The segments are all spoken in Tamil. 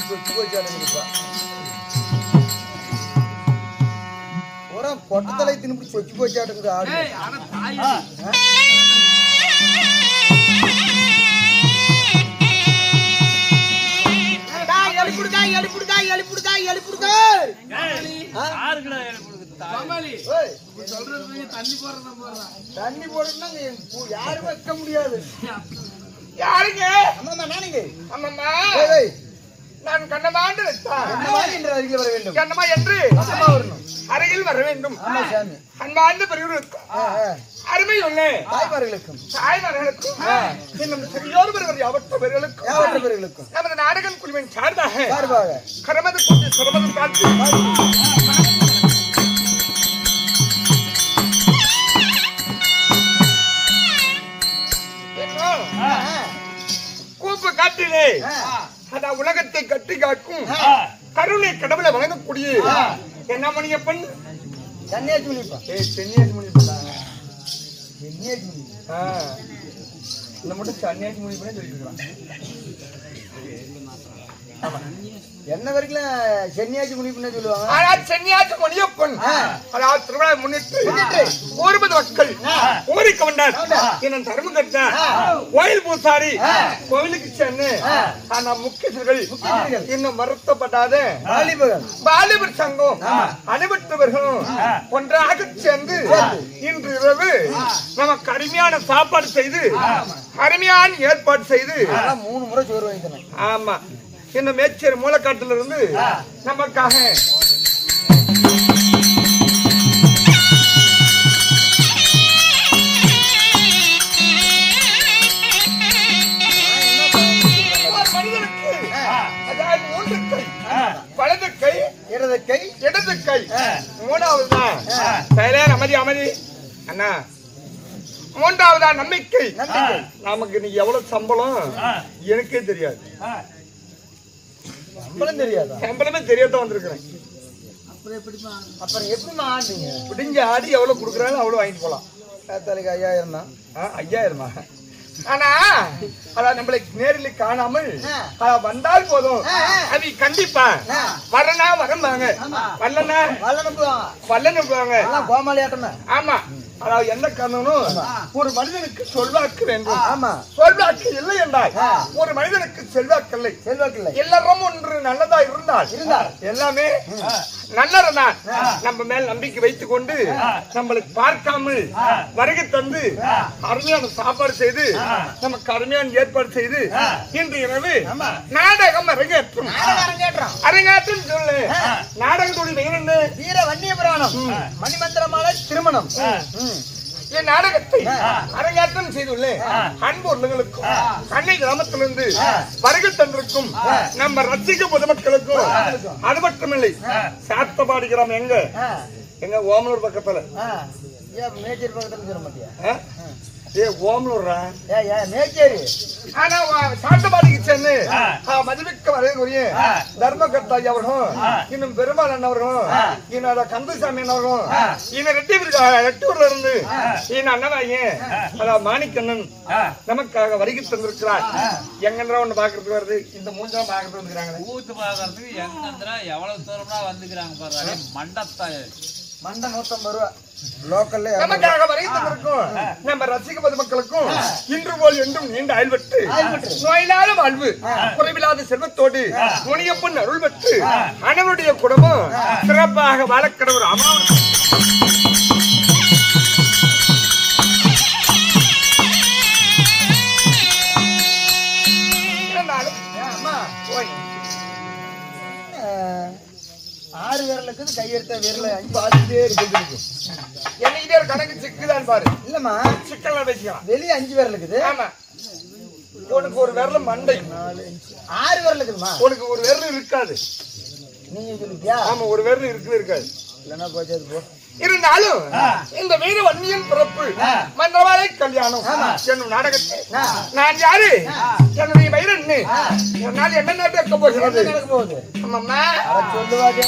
சொச்சு போச்சாடுங்கப்பா. ஒரு பொட்டத்தலை தின்னு சொச்சு போச்சாடுங்குது ஆடு. தண்ணி போடுறதுன்னா யாரும் வைக்க முடியாது. யாருங்க? அம்மா நானுங்க. அம்மம்மா நான் கண்ணமாண்டு என்று அருகில் வர வேண்டும். கண்ணமா என்று வரணும். அருகில் வர வேண்டும். ஆமா சாமி. அன்பார்ந்த பெரியவர்களுக்கும் அருமை ஒண்ணு தாய்மார்களுக்கும் தாய்மார்களுக்கும் இன்னும் பெரியோர் பெரியவர் யாவற்றவர்களுக்கும் நமது நாடகம் குழுவின் சார்பாக கரமது கூட்டி சிரமது பார்த்து கூப்பு காட்டிலே அதான் உலகத்தை கட்டி காக்கும் கருணை கடவுளை வழங்கக்கூடிய என்ன மணியப்பன் சென்னியாஜி முனிப்பா. சென்னியாஜி முனிப்பா. சென்னியாஜி முனி இந்த மட்டும் சென்னியாஜி முனிப்பனே சொல்லிருக்கான். என்ன வரைக்கும் சென்னியாஜி முனிப்புன்னு சொல்லுவாங்க. ஆனால் சென்னியாஜி முனியப்பன் அதாவது திருவிழா முன்னிட்டு 60 மக்கள் ஊருக்கு வந்தார். என்ன தர்மம் கட்ட கோயில் பூசாரி கோவிலுக்கு சென்று ஆனா முக்கியர்கள் இன்னும் வருத்தப்படாத வாலிபர் சங்கம் அனைவற்றவர்களும் ஒன்றாக சேர்ந்து இன்று இரவு நமக்கு அருமையான சாப்பாடு செய்து அருமையான ஏற்பாடு செய்து 3 முறை சோறு வாங்கிட்டேன். ஆமா இந்த மேச்சேரி மூலக்காட்டுல இருந்து நமக்காக மனிதனுக்கு அதாவது 3 கை, வலது கை, இடது கை, 3வது தான் செயலர் அமைதி அண்ணா. 3வதா நம்பிக்கை. நமக்கு நீ எவ்வளவு சம்பளம் எனக்கே தெரியாது. சம்பளம் தெரியாதா? சம்பளமே தெரியாதான் வந்திருக்கிறேன். அப்புறம் எப்படிமா ஆடுங்க? பிடிஞ்ச ஆடி எவ்வளவு கொடுக்குறாங்க அவ்வளவு வாங்கிட்டு போலாம். 5000 தான். 5000மா? ஆனா அதான் நம்மளை நேரில் காணாமல் வந்தால் போதும். அது கண்டிப்பா வரனா வரம்பாங்க, வரலனா வல்லனுவாங்க. கோமாளியாட்டமா? ஆமா. அதாவது எந்த காரணமும் ஒரு மனிதனுக்கு சொல்வாக்கு வேண்டும். ஆமா. சொல்வாக்கு இல்லை என்றால் ஒரு மனிதனுக்கு செல்வாக்கில்லை. எல்லாரும் ஒன்று நல்லதா இருந்தால் எல்லாமே நல்லதான். நம்ம மேல் நம்பிக்கை வைத்துக் கொண்டு நம்மளுக்கு பார்க்காமல் வருகை தந்து அருமையான சாப்பாடு செய்து நமக்கு அருமையான ஏற்பாடு செய்து இன்று இரவு நாடகம் அரங்கேற்றம் சொல்லு. நாடகத்தோடு வீர வன்னிய புராணம் மணிமந்திரமாலை திருமணம் என் நாடகத்தை அரங்கேற்றம் செய்துள்ளேன். அன்பு உள்ளவர்களுக்கும் அன்னை கிராமத்திலிருந்து வருகை தந்திருக்கும் நம்ம ரசிக பொதுமக்களுக்கும் அது மட்டுமில்லை, சாத்தபாடி கிராமம் எங்க ஓமலூர் பக்கத்துல மேச்சேரி பக்கத்துல சொல்ல மாட்டியா? ஓமலூர்ரா மேச்சேரி. ஆனா சாத்தபாடிக்கு சென்று மதிமிக்க வரைய தர்மகர்த்தா அவர்களும் இன்னும் பெருமாள் அண்ணவர்களும் இன்னொரு கந்தசாமி அண்ணவர்களும் இன்னும் ரெட்டியூர்ல இருந்து இன்னும் அண்ணவாயன் அதாவது மாணிக்கண்ணன் நமக்காக வருகை தந்திருக்கிறார். எங்கன்றா ஒண்ணு பாக்குறதுக்கு வருது, இந்த மூஞ்சாம் பாக்குறது வந்துக்கிறாங்க. ஊத்து பாக்குறதுக்கு எங்கன்றா எவ்வளவு தூரம்னா வந்துக்கிறாங்க பாரு. மண்டத்தாய் மண்டை 150 ரூபா லோக்கல்ல நமக்காக வருகை தந்திருக்கும் நம்ம ரசிக பொதுமக்களுக்கும் இன்று போல் என்றும் நீண்ட அயல்பட்டு நோயில்லாத வாழ்வு குறைவில்லாத செல்வத்தோடு முனியப்பன் அருள் பெற்று அனைவருடைய குடும்பம் சிறப்பாக வாழக்கடவுள் அம்மாவும் ஆறு விரலுக்கு கையெடுத்த விரல 5 ஆடிட்டே இருக்கு. என்னைக்கிட்டே ஒரு கணக்கு சிக்குதான் பாரு. இல்லம்மா சிக்கல்ல பேசிக்கலாம். வெளியே 5 விரல் இருக்குது. ஆமா. உனக்கு ஒரு விரல் மண்டை 6 விரல் இருக்குமா? உனக்கு ஒரு விரல் இருக்காது. நீங்க சொல்லிட்டியா? ஆமா, ஒரு விரல் இருக்காது. இல்லன்னா போச்சது போ. இருந்தாலும் இந்த வீர வன்னியின் பிறப்பு மன்றவாளை கல்யாணம் என்னும் நாடகத்தை நான் யாரு என்னுடைய வயிறு என்னால் என்ன நடக்க போகிறது? ஆமாம்மா சொல்லுவாங்க.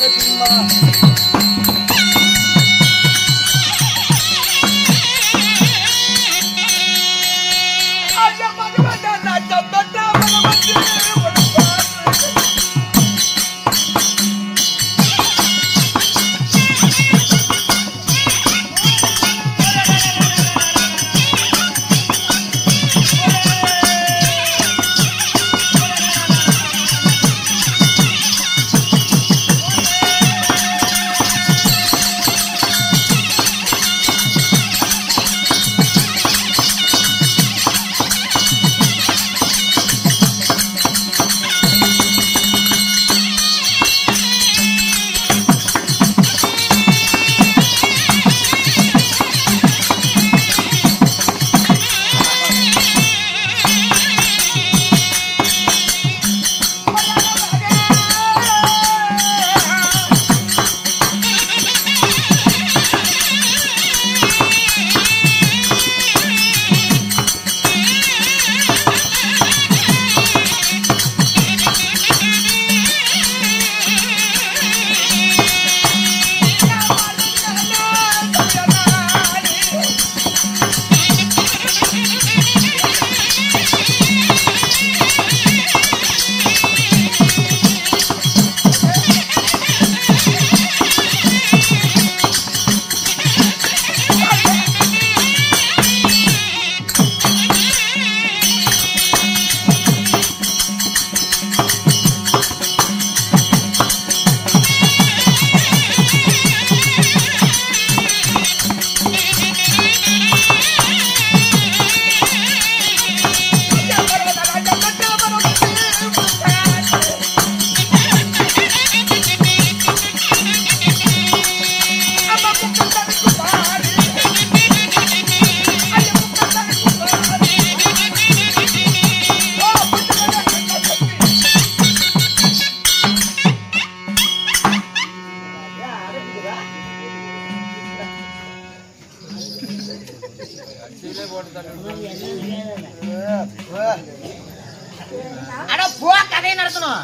பேசணும்.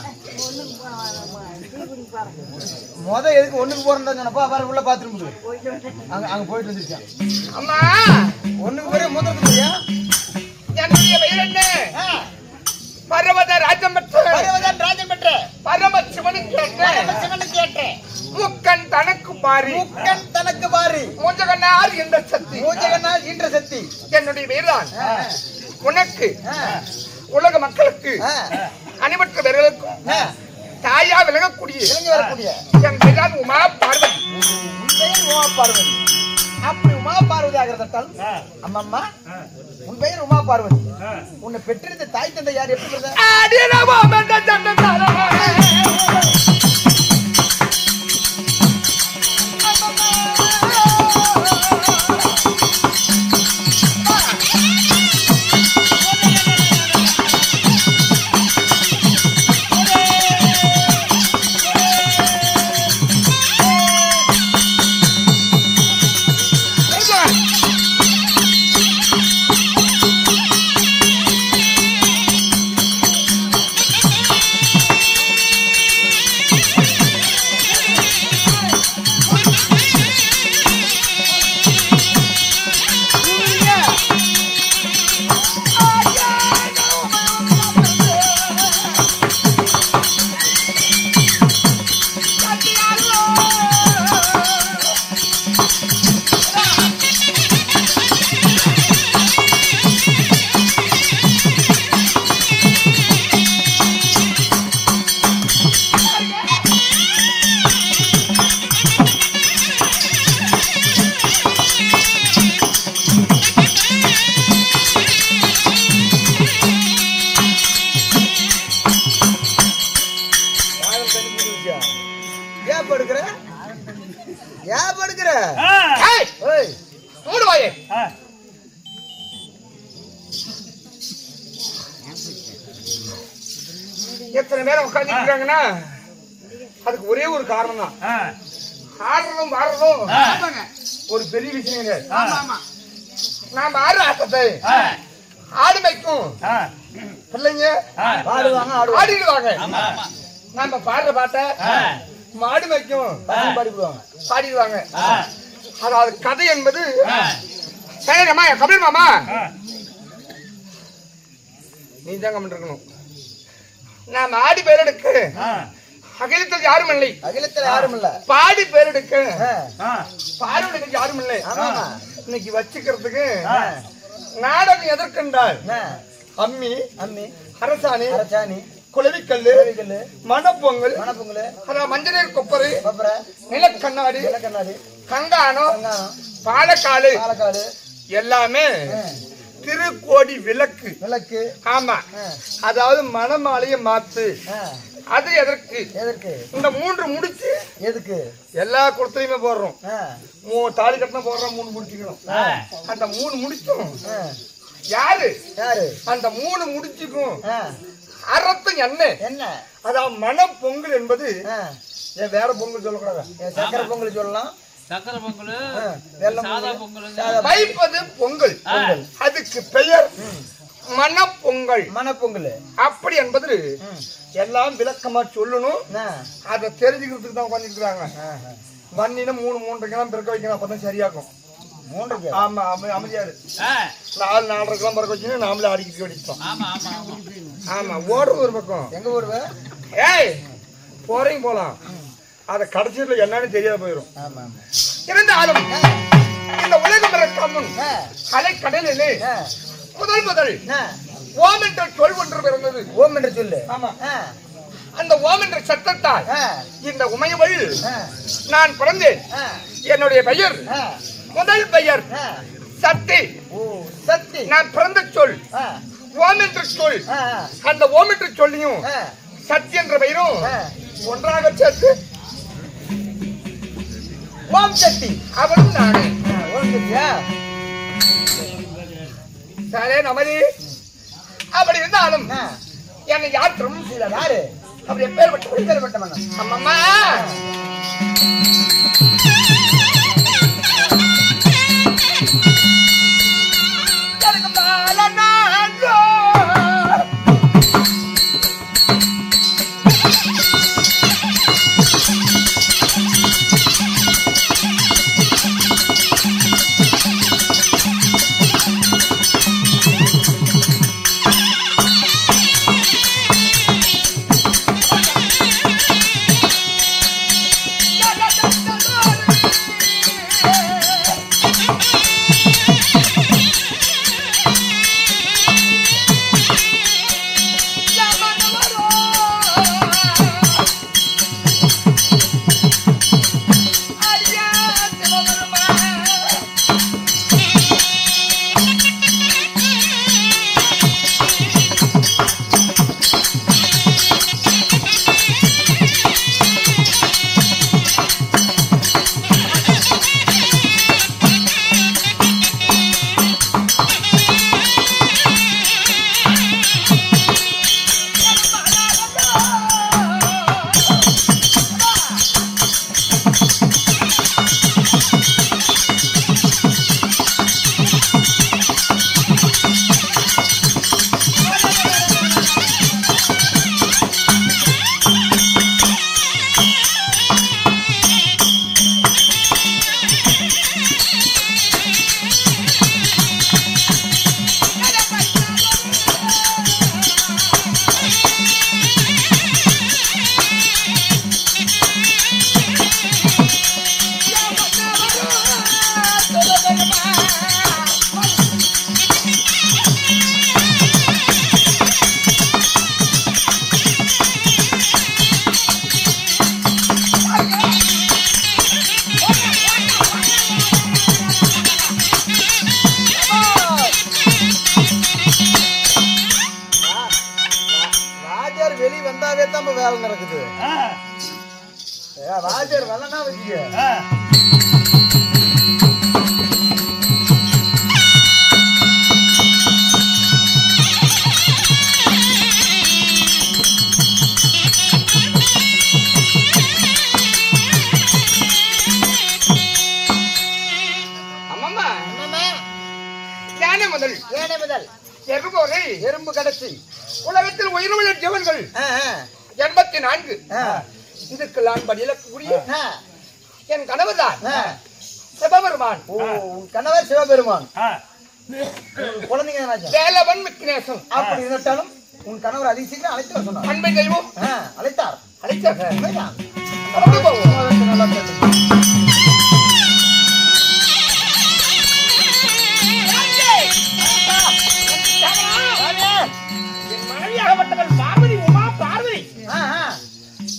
எதுக்கு ஒண்ணுக்கு போறேன்னு சொன்னப்பா பாரு உள்ள பாத்ரூம் அங்க போயிட்டு வந்துருக்கேன். அம்மா ஒண்ணுக்கு போறே முதல்ல போறியா? என்னுடைய பெயர் என்ன? பரமத ராஜம் பெற்ற பரம சிவனுக்கு ஏற்ற முக்கன் தனக்கு பாரி மூஞ்சகனார் என்ற சக்தி என்னுடைய பெயர்தான். உனக்கு உலக மக்களுக்கு அனைவற்ற பேர்களுக்கும் தாயா விலகக்கூடிய என் பெயர்தான் உமா பார்வதி. அப்படி உமா பார்வதி ஆகிறதால் அம்மம்மா உன் பெயர் உமா பார்வதி. உன்னை பெற்றிருந்த தாய் தந்தை யார்? எப்படி எத்தனை பேர் உட்கார்ந்துருக்காங்கன்னா அதுக்கு ஒரே ஒரு காரணம் தான். ஆடுறதும் பாடுறதும் ஒரு பெரிய விஷயம். நாம ஆடுற ஆட்டத்தை ஆடுமைக்கும் பிள்ளைங்க ஆடிடுவாங்க. நாம பாடுற பாட்டை மாடு வைக்கும் பாடிடுவாங்க. அதாவது கதை என்பது கபில் மாமா நீ தான் கமெண்ட் இருக்கணும். நாம ஆடி பேரெடுக்கு அகிலத்தில் யாரும் இல்லை. பாடி பேரெடுக்கு பாடுவதற்கு யாரும் இல்லை. இன்னைக்கு வச்சுக்கிறதுக்கு நாடகம் எதற்கென்றால் அம்மி அரசாணி குளவிக்கல்லு மணப்பொங்கல் அதான் மஞ்சள் நீர் கொப்பரை நிலக்கண்ணாடி கங்கானம் பாலக்காடு எல்லாமே திருக்கோடி விளக்கு. ஆமா, அதாவது மணமாலைய மாத்து. அது எதற்கு? இந்த 3 முடிச்சு எதுக்கு? எல்லா குளத்திலையுமே போடுறோம். தாலி கட்டினா போடுறோம் 3 முடிச்சுக்கணும். அந்த 3 முடிச்சும் யாரு அந்த 3 முடிச்சுக்கும் அர்த்தம் என்ன? அதாவது மண பொங்கல் என்பது வேற பொங்கல் சொல்லக்கூடாது. சக்கரை பொங்கல் சொல்லலாம். சக்கரை பொங்கல் வைப்பது பொங்கல். அதுக்கு பெயர் மணப்பொங்கல். அப்படி என்பது எல்லாம் விளக்கமா சொல்லணும். அதை தெரிஞ்சுக்கிறதுக்கு தான் உட்காந்துருக்காங்க. வன்னினா 3 கிராம் பிறக்க வைக்கணும். அப்பதான் சரியாக்கும். 3 ஆமா அமைதியாது 4 கிராம் பிறக்க வச்சு நாமளே அடிக்கிட்டு வெடிப்போம். ஆமா ஓடுறது ஒரு பக்கம். எங்க ஓடுவ? ஏய் போறீங்க போலாம். அத கடைசியில என்னன்னு தெரியாத போயிடும். இருந்தாலும் இந்த உலகம் பிறக்காமல் கலை கடலிலே முதல் ஓம் என்ற சொல் ஒன்று பிறந்தது. ஓம் என்ற சொல்லு. ஆமா, அந்த ஓம் என்ற சத்தத்தால் இந்த உமையவள் நான் பிறந்தேன். என்னுடைய பெயர் முதல் பெயர் சக்தி. நான் பிறந்த சொல் ஓம் என்ற சொல். அந்த ஓம் என்ற சொல்லியும் சக்தி என்ற பெயரும் ஒன்றாக சேர்த்து ஓம் சக்தி. அவனும் நானே. ஓம் சக்தியா? சரே நமதி. அப்படி இருந்தாலும் என்னை யார் திருமணம் செய்தார்? யாரு? அப்படி எப்பேற்பட்ட மன்னன்? அம்மம்மா வந்தாவே தான் வேலை நடக்குது. ராஜர் வெள்ளனா வச்சுக்க. எறும்பு கடைசி உலகத்தில் உயிருள்ள ஜீவன்கள் 84. இதுக்கெல்லாம் பதிலக்கூடிய என் கணவர்தான் சிவபெருமான். உன் கணவர் சிவபெருமான். குழந்தைங்க வேலவன் விக்னேசன். அப்படி இருந்தாலும் உன் கணவர் அதிக சீக்கிரம் அழைத்து வர சொன்னார். அன்பை தெய்வம் அழைத்தார். பார்வதி உமா பார்வதி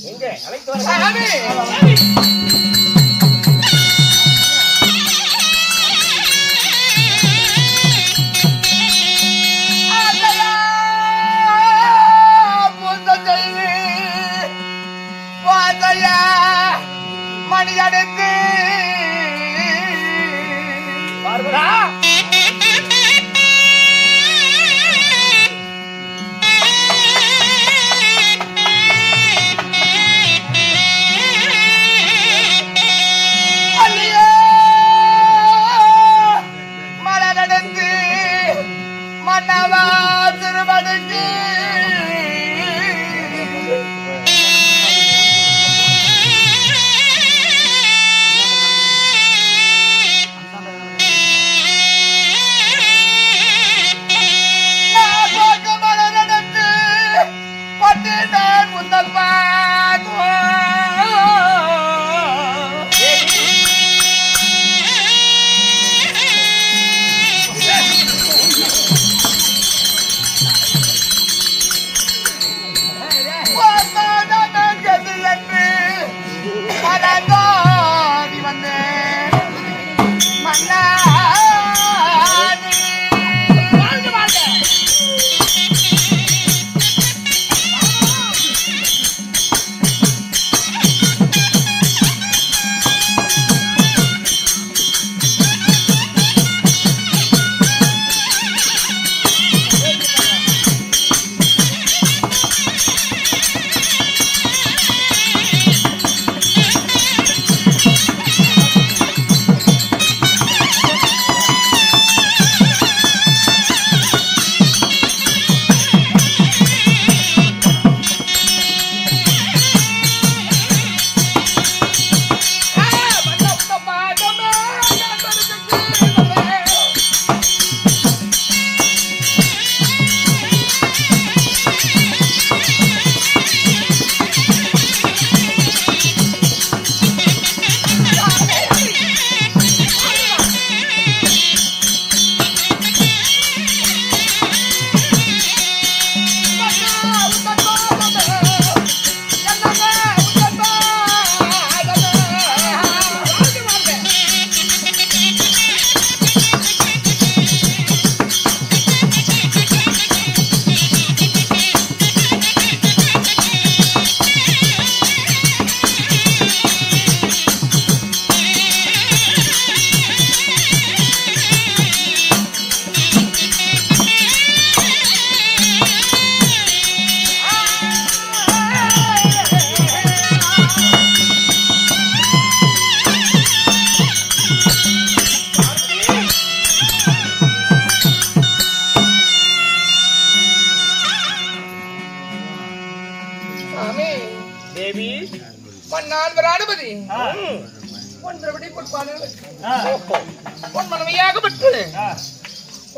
எங்க அழைத்து வர மணி அடைத்து பார்வதா மலரடைந்து மன்னவா திருமணிக்கு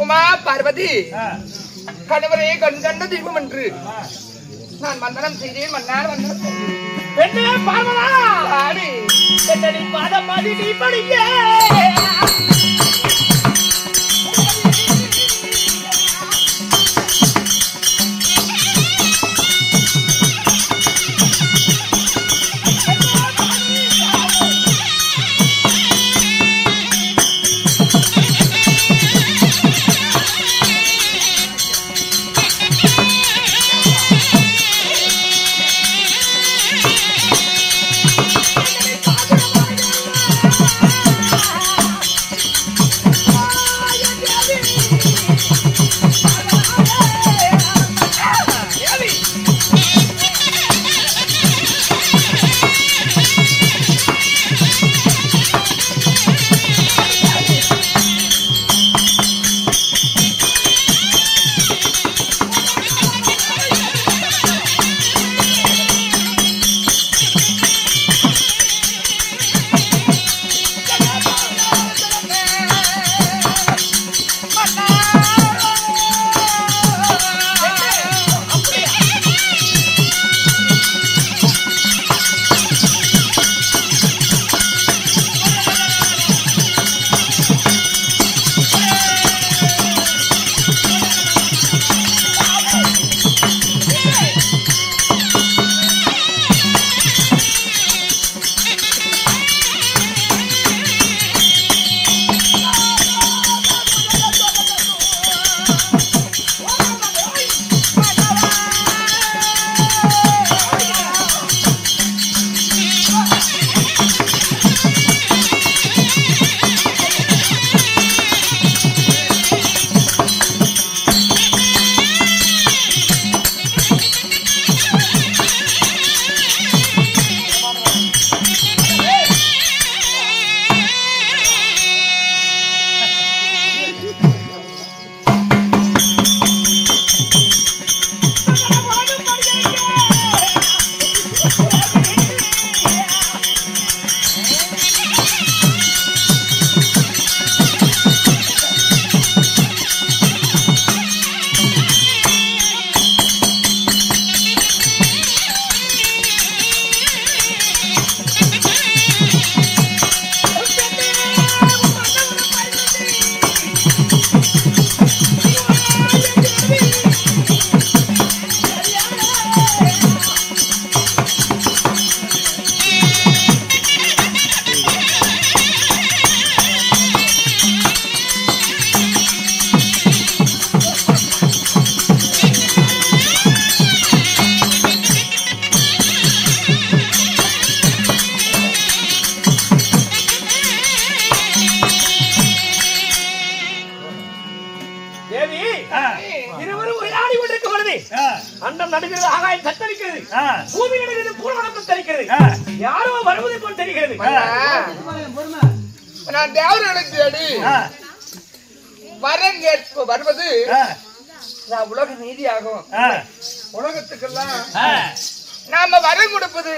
உமா பார்வதி கணவரே கண் கண்ட தெய்வம் என்று நான் மந்தனம் செய்தேன். மன்னால் வந்தனம் பாதமாதி நீ படிக்க அண்டம் நடுகிறது, ஆகாயம் தத்தளிக்கிறது, பூமி நடுகிறது, பூலவனம் தத்தளிக்கிறது. யாரோ வருவதை போல் தெரிகிறது. நான் தேவர்களுக்கு தேடி வரம் கேட்ப வருவது நான் உலக நீதியாகும். உலகத்துக்கெல்லாம் நாம வரம் கொடுப்பது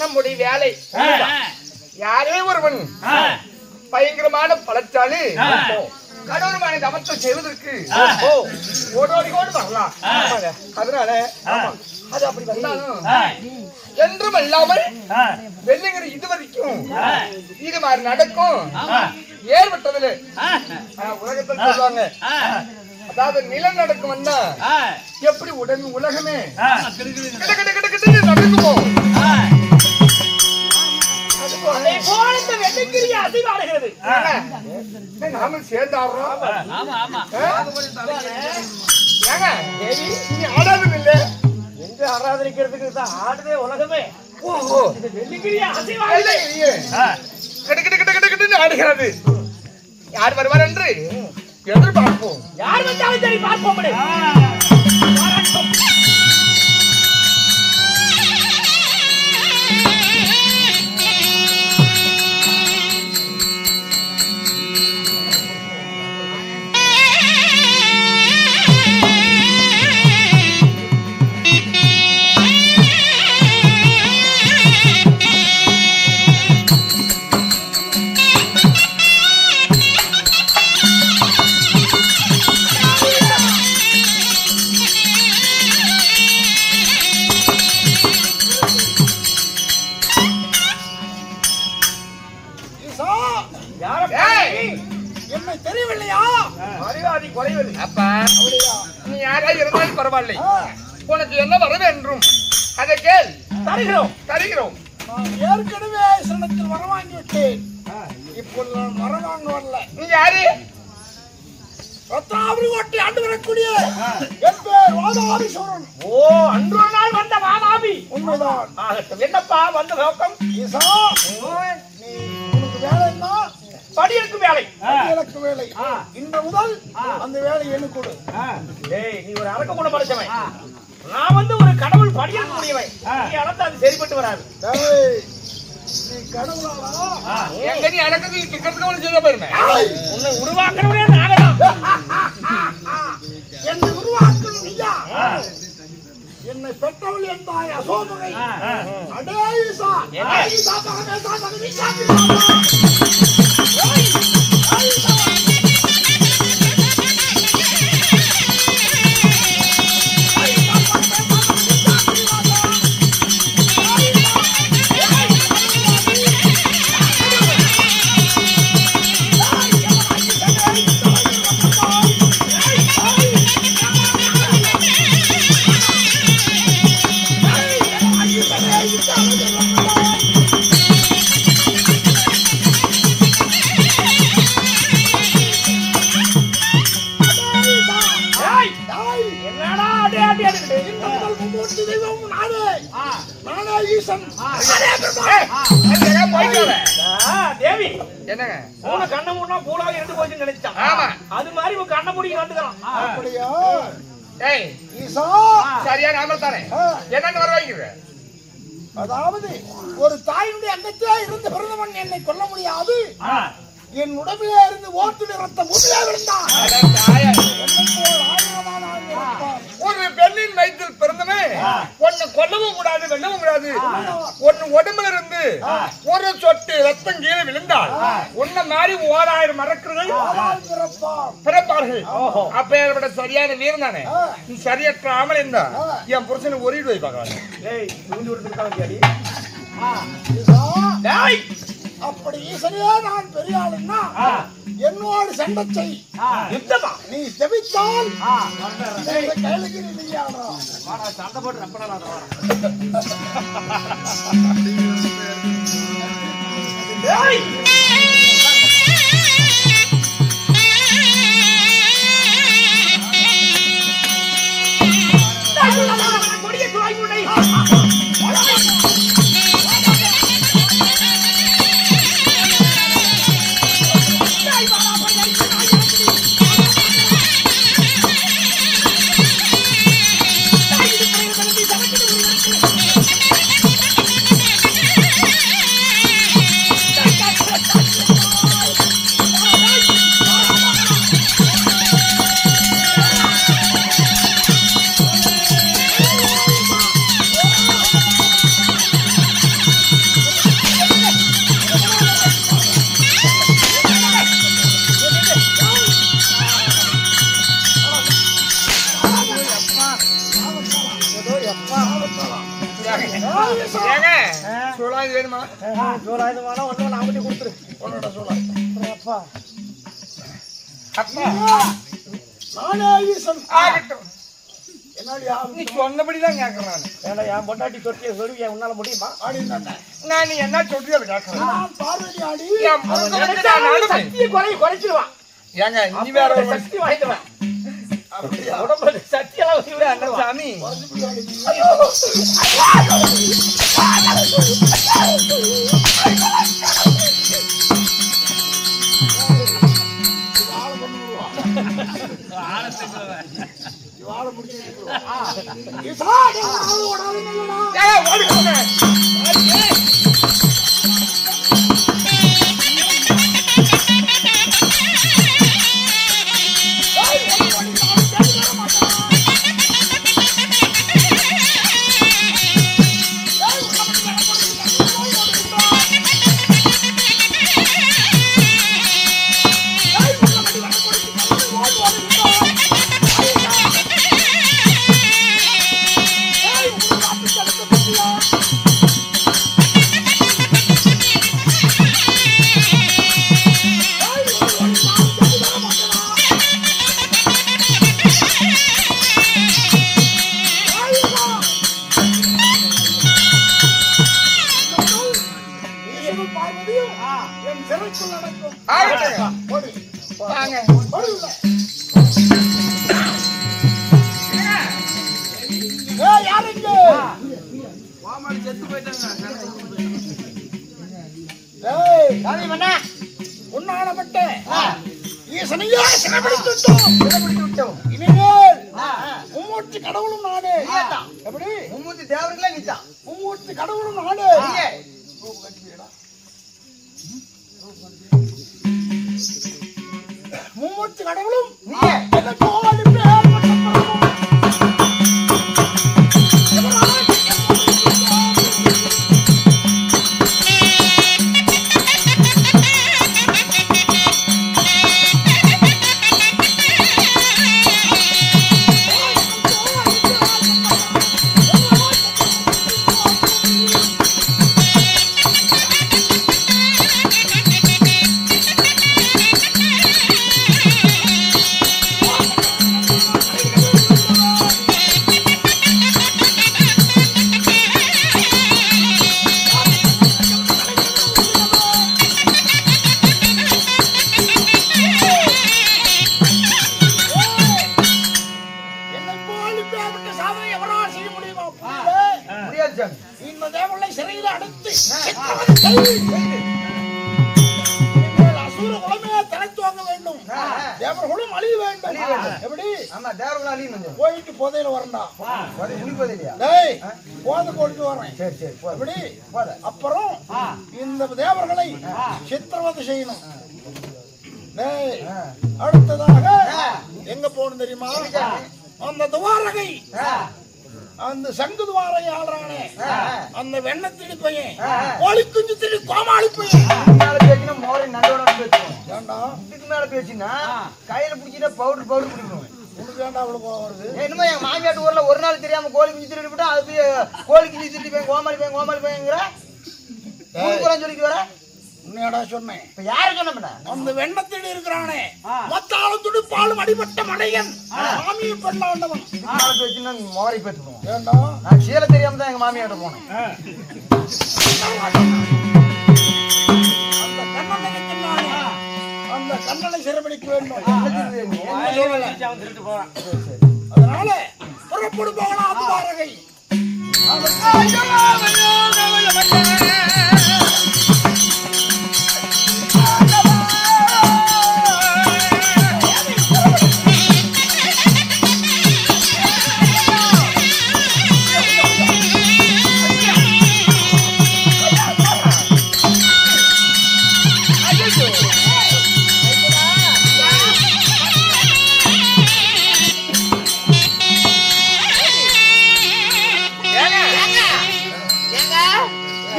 நம்முடைய வேலை. யாரே ஒருவன் பயங்கரமான பலச்சாலி கடவுளமான தவத்தை செய்வதற்கு ஓடோடி ஓடி வரலாம். அதனால அது அப்படி வந்தாலும் என்றும் இல்லாமல் வெள்ளிங்கிற இதுவரைக்கும் இது மாதிரி நடக்கும் ஏற்பட்டதுல உலகத்தில் சொல்லுவாங்க. அதாவது நிலம் நடக்கும்னா எப்படி உடனே உலகமே கிட்ட நடக்குமோ நாமும் சேர்ந்து ஆடுறோம். ஆடாதும் இல்லை என்று ஆராதனைக்கிறதுக்கு தான் ஆடுதே உலகமே. ஆடுகிறது. யார் வருவார் என்று எதிர்பார்ப்போம். யார் வந்தாலும் சரி பார்ப்போம். என்னை தெரியவில்லையா? மரியாதை குறைவது. அப்பா நீ யாராவது இருந்தாலும் பரவாயில்லை. உனக்கு என்ன வர வேண்டும் அதை கேள். தருகிறோம் தருகிறோம். நான் ஏற்கனவே சனத்தில் வர வாங்கி விட்டேன். இப்போது நான் வர வாங்க வரல. நீ யாரு? ரத்னாபுரி கோட்டை ஆண்டு வரக்கூடிய என் பேர் வாதாபிஸ்வரன். ஓ, அன்று ஒரு நாள் வந்த வாதாபி. உண்மைதான். ஆகட்டும். என்னப்பா வந்த நோக்கம்? ஈசா, நீ உனக்கு வேலை என்ன? படியெடுக்கும் வேலை. எனக்கு வேலை. இன்று முதல் அந்த வேலை எனக்கு கொடு. ஏய், நீ ஒரு அரக்க குணம் படைச்சவன். நான் வந்து ஒரு கடவுள் படியெடுக்க முடியவன். நீ அளந்து அது சரிப்பட்டு வராது. நீ கடவுளா? எங்க நீ அடக்கத்தில் கிட்டத்தட்ட செய்ய பாருங்க. உன்னை உருவாக்குறவனே நாகதான். என்னை உருவாக்கணும் நீயா? என்னை பெற்றவள் என் தாய் அசோகை. அடே ஈசா, ஈசா பகவே சாதக நீசா. தேவி என்னங்க பூனை கண்ண மூடனா பூலாக இருந்து போச்சுன்னு நினைச்சான். ஆமா, அது மாதிரி உன் கண்ண மூடி வந்துக்கிறான். அப்படியா? ஏய் ஈசா, சரியா நாம தானே என்னன்னு வர வைக்கிற? அதாவது ஒரு தாயினுடைய அங்கத்திலே இருந்து பிறந்தவன் என்னை கொல்ல முடியாது. என் உடம்பிலே இருந்து ஓட்டுடைய ரத்தம் முழுமையா விழுந்தான். ஒரு பெண்ணின் வயிற்றில் பிறந்தமே ஒன்னு கொல்லவும் கூடாது, வெல்லவும் கூடாது. ஒன்னு உடம்புல இருந்து ஒரு சொட்டு ரத்தம் கீழே விழுந்தால் உன்ன மாதிரி 1000 மரக்கர்கள் பிறப்பார்கள். அப்ப சரியான வீரம் தானே. நீ சரியற்ற ஆமல் இருந்தா என் புருஷனை ஒரிட்டு வை பார்க்கலாம். அப்படி ஈசனையே நான் பெரிய ஆளுன்னா என்னோடு சண்டை செய். யுத்தமா? நீ செவித்தால் கைலகிரி இல்லையாடா. சண்டை போட்டு ரப்படா. கொடிய துவாய் முனை. சோழாயுது வேணுமா? சோழாயுதமான ஒண்ணு நாமட்டி கொடுத்துரு. உன்னோட சோழா அப்பா அப்பா நானே ஈசன். ஆகட்டும். என்னடி நீ சொன்னபடிதான் கேட்கறேன் நானு. ஏன்னா என் பொண்டாட்டி தொட்டியை சொல்லி உன்னால முடியுமா? ஆடினானே நான் நீ என்ன சொல்றியோ அதை கேட்கறேன். நான் பார்வதி ஆடி என் முகத்துல நான் ஆடுவேன். சக்தியை குறைச்சிடுவான். ஏங்க நீ வேற ஒரு சக்தி வாய்ந்தவன். அப்படியா உடம்புல சக்தியெல்லாம் வச்சு அண்ணன் சாமி வாழ முடியும். ஓடாது ஏய், ஓடுங்க. ஆகட்டும். வாங்க. உன்னானப்பட்ட ஈசனையா சிறைபிடித்து விட்டோம். இனிமேல் மும்மூர்த்தி கடவுளும் நானே. எப்படி மும்மூர்த்தி தேவர்களே நீதான். மும்மூர்த்தி கடவுளும் நானே. மும்மூர்த்தி கடவுளும் எனக்கு ஓடி பேர் இந்த தேவனை சிறையில் அடைத்து அசுர குலமே தலைத்துவாங்க வேண்டும். தேவர்களும் அழிய வேண்டும். எப்படி போயிட்டு புதையில வரண்டா. டேய் போத போட்டு வரேன். எப்படி அப்புறம் இந்த தேவர்களை சித்திரவதை செய்யணும். டேய் அடுத்ததாக எங்க போகணும் தெரியுமா? அந்த துவாரகை அந்த சங்கு துவாரை ஆடுறானே அந்த வெண்ணத்திடி பையன் கோழி குஞ்சு திடி கோமாளி பையன் ஏண்டா இதுக்கு மேல பேசினா கையில பிடிச்சினா பவுடர் குடிக்கணும். உனக்கு ஏண்டா அவ்வளவு கோவம் வருது? என்னமோ எங்க மாமியாட்டு ஊர்ல ஒரு நாள் தெரியாம கோழி குஞ்சு திருடி விட்டா அது கோழி குஞ்சு திருடி போய் கோமாளி பையங்கிற சொல்லிட்டு வர உன்னையடா சொன்னேன். இப்ப யாரு சொன்ன? அந்த வெண்ணத்திடி இருக்கிறானே மத்தாலும் துடுப்பாலும் அடிபட்ட மடையன் மாமியை பண்ணாண்டவன் பேசினா மோரை பேசுவோம். ஏண்டா நான் சீலை தெரியாம தான் எங்க மாமியாட்ட போனேன். அந்த கண்ணனை தின்னானே அந்த கண்ணனை சிறைபிடிக்க வேண்டும். அதனால புறப்படு போகலாம் அது வாரகை.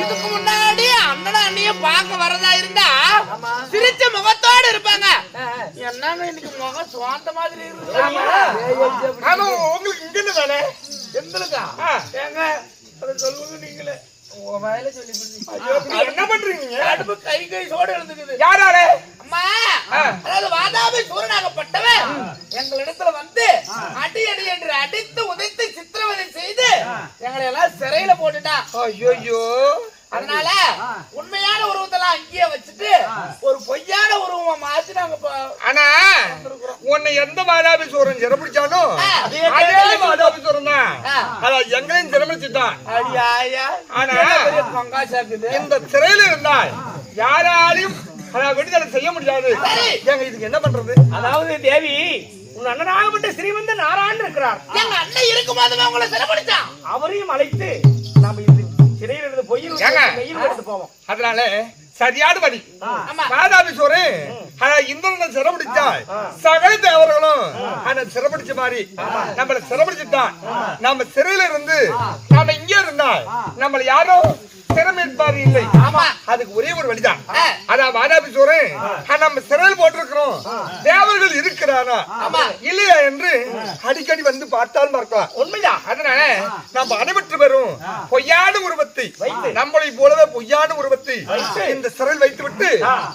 இதுக்கு முன்னாடி அண்ணன் அண்ணிய பார்க்க வரதா இருந்தா சிரிச்ச முகத்தோடு இருப்பாங்க. என்னங்க இன்னைக்கு முகம் சுவாந்த மாதிரி இருக்கு. உங்களுக்கு இங்க வேலை எங்களுக்கா ஆ. ஏங்க அதை சொல்லுங்க நீங்களே உங்க வயல சொல்லி ஐயோ, இப்படி என்ன பண்றீங்க நீங்க? அடுப்பு கை சோடு எழுந்துக்குது. யாராலே? அம்மா அதாவது வாதாபி சூரனாகப்பட்டவன் எங்களிடத்துல வந்து அடி அடி என்று அடித்து உதைத்து சித்திரவதை செய்து எங்களை எல்லாம் சிறையில போட்டுட்டான். ஐயோ, அதனால உண்மையான உருவத்தெல்லாம் அங்கேயே வச்சுட்டு ஒரு பொய்யான உருவமா மாத்தி நாங்க ஆனா உன்னை எந்த வாதாபிசூரன் சிறப்பிடிச்சாலும் அதே வாதாபிசூரன் தான். அதான் எங்களையும் சிறப்பிச்சுட்டான். அடியாயா ஆனா பங்காசாக்குது. இந்த சிறையில இருந்தால் யாராலையும் விடுதலை செய்ய முடியாது. எங்க இதுக்கு என்ன பண்றது? அதாவது தேவி உன் அண்ணனாகப்பட்ட ஸ்ரீமந்த நாராயணன் இருக்கிறார். எங்க அண்ணன் இருக்கும்போது உங்களை சிறைப்படுத்தான். அவரையும் அழைத்து நாம இது சிறையில் இருந்து பொய்யில் எடுத்து போவோம். அதனால சரியான வழி ஆமா. வாதாபிசூரன் இந்திரனை சிறப்பிடிச்சால் சகல தேவர்களும் ஆனா சிறப்பிடிச்ச மாதிரி நம்மள சிறப்பிடிச்சுட்டான். நம்ம சிறையில இருந்து நாம இங்க இருந்தால் நம்மள யாரும் சிறமேற்பாரு இல்லை. அதுக்கு ஒரே ஒரு வழிதான். அதான் வாதாபிசூரன் நம்ம சிறையில் போட்டிருக்கிறோம், தேவர்கள் இருக்கிறாரா இல்லையா என்று அடிக்கடி வந்து பார்த்தால் பார்க்கலாம். உண்மைதான். அதனால நம்ம அனைவற்று பெறும் பொய்யான உருவத்தை நம்மளை போலவே பொய்யான உருவத்தை இந்த சிறையில் வைத்து விட்டு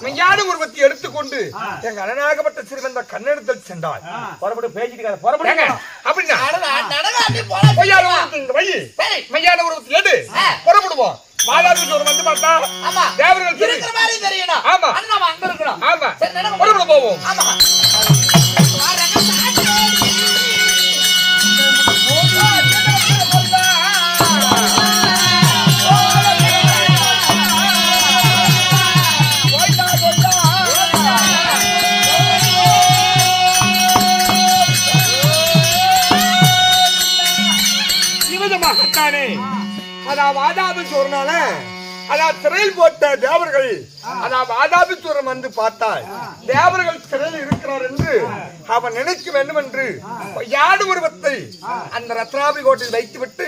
மெய்யான உருவத்தை எடுத்துக்கொண்டு எங்க அண்ணனாகப்பட்ட சிறுவந்த கண்ணெடுத்தல் சென்றார். புறப்பட்டு பேசிட்டு புறப்படுங்க அப்படின்னா நடனாட்டி போல பொய்யான உருவத்தை இங்க வை, மெய்யான உருவத்தை எடு, புறப்படுவோம். வாதாபிசூரன் வந்து பார்த்தா ஆமா தேவர்கள் இருக்கிற மாதிரி தெரியணும். ஆமா அண்ணா அங்க இருக்கணும். ஆமா சரி நடங்க புறப்பட போவோம். ஆமா இவதமாகத்தானே அதான் வாதாபிசூரனால அதான் சிறையில் போட்ட தேவர்கள் அதான் வாதாபிசூரன் வந்து பார்த்தால் தேவர்கள் சிறையில் இருக்கிறார் என்று அவன் நினைக்க வேண்டும் என்று பொய்யான உருவத்தை அந்த ரத்னாபி கோட்டையில் வைத்துவிட்டு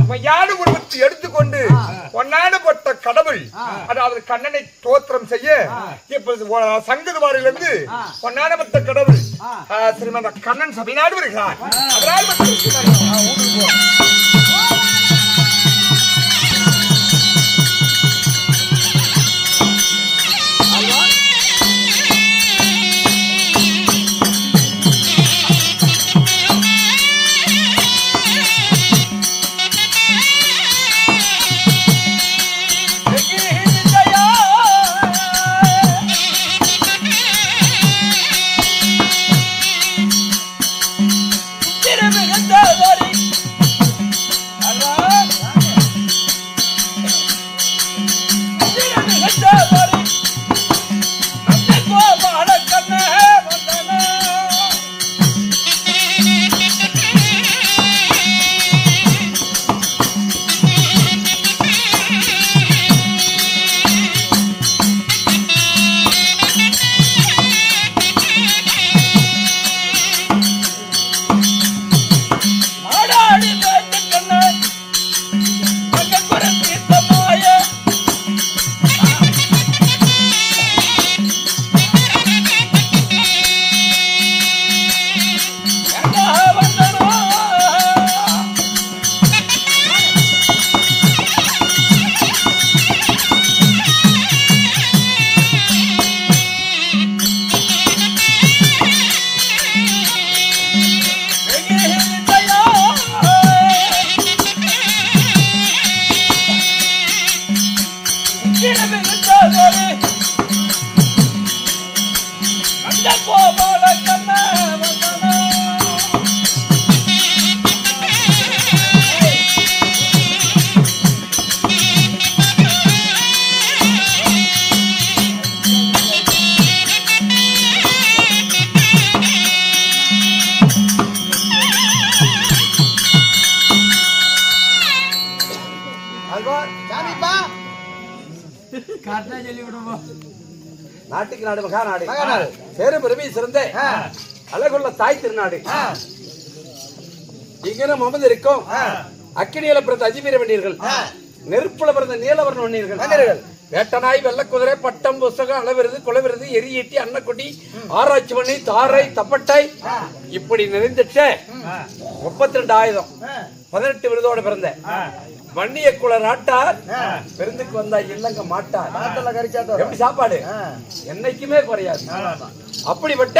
பொய்யான உருவத்தை எடுத்துக்கொண்டு பொன்னாடப்பட்ட கடவுள் அதாவது கண்ணனை தோத்திரம் செய்ய இப்ப சங்கதுவாரிலிருந்து பொன்னாடப்பட்ட கடவுள் ஸ்ரீமந்த கண்ணன் சபைநாடு வருகிறார். நாட்டுக்கு நாடு மகாநாடு சேரும் பெருமை சிறந்த அழகுள்ள தாய் திருநாடு. இங்க முகமது இருக்கும் அக்கினியில பிறந்த அஜிபீர வண்டியர்கள், நெருப்புல பிறந்த நீலவர்ண வண்டியர்கள், வேட்டநாய் வெள்ளக்குதிரை பட்டம் புஸ்தகம் அளவிருது குளவிருது எரியீட்டி அன்னக்குட்டி ஆராய்ச்சி பண்ணி தாரை தப்பட்டாய் இப்படி நிறைந்துட்ட 32,000 18 விருதோட பிறந்த வன்னிய குல நாட்டார் விருந்துக்கு வந்தா இல்லங்க மாட்டார். எப்படி சாப்பாடு என்னைக்குமே குறையாது. அப்படிப்பட்ட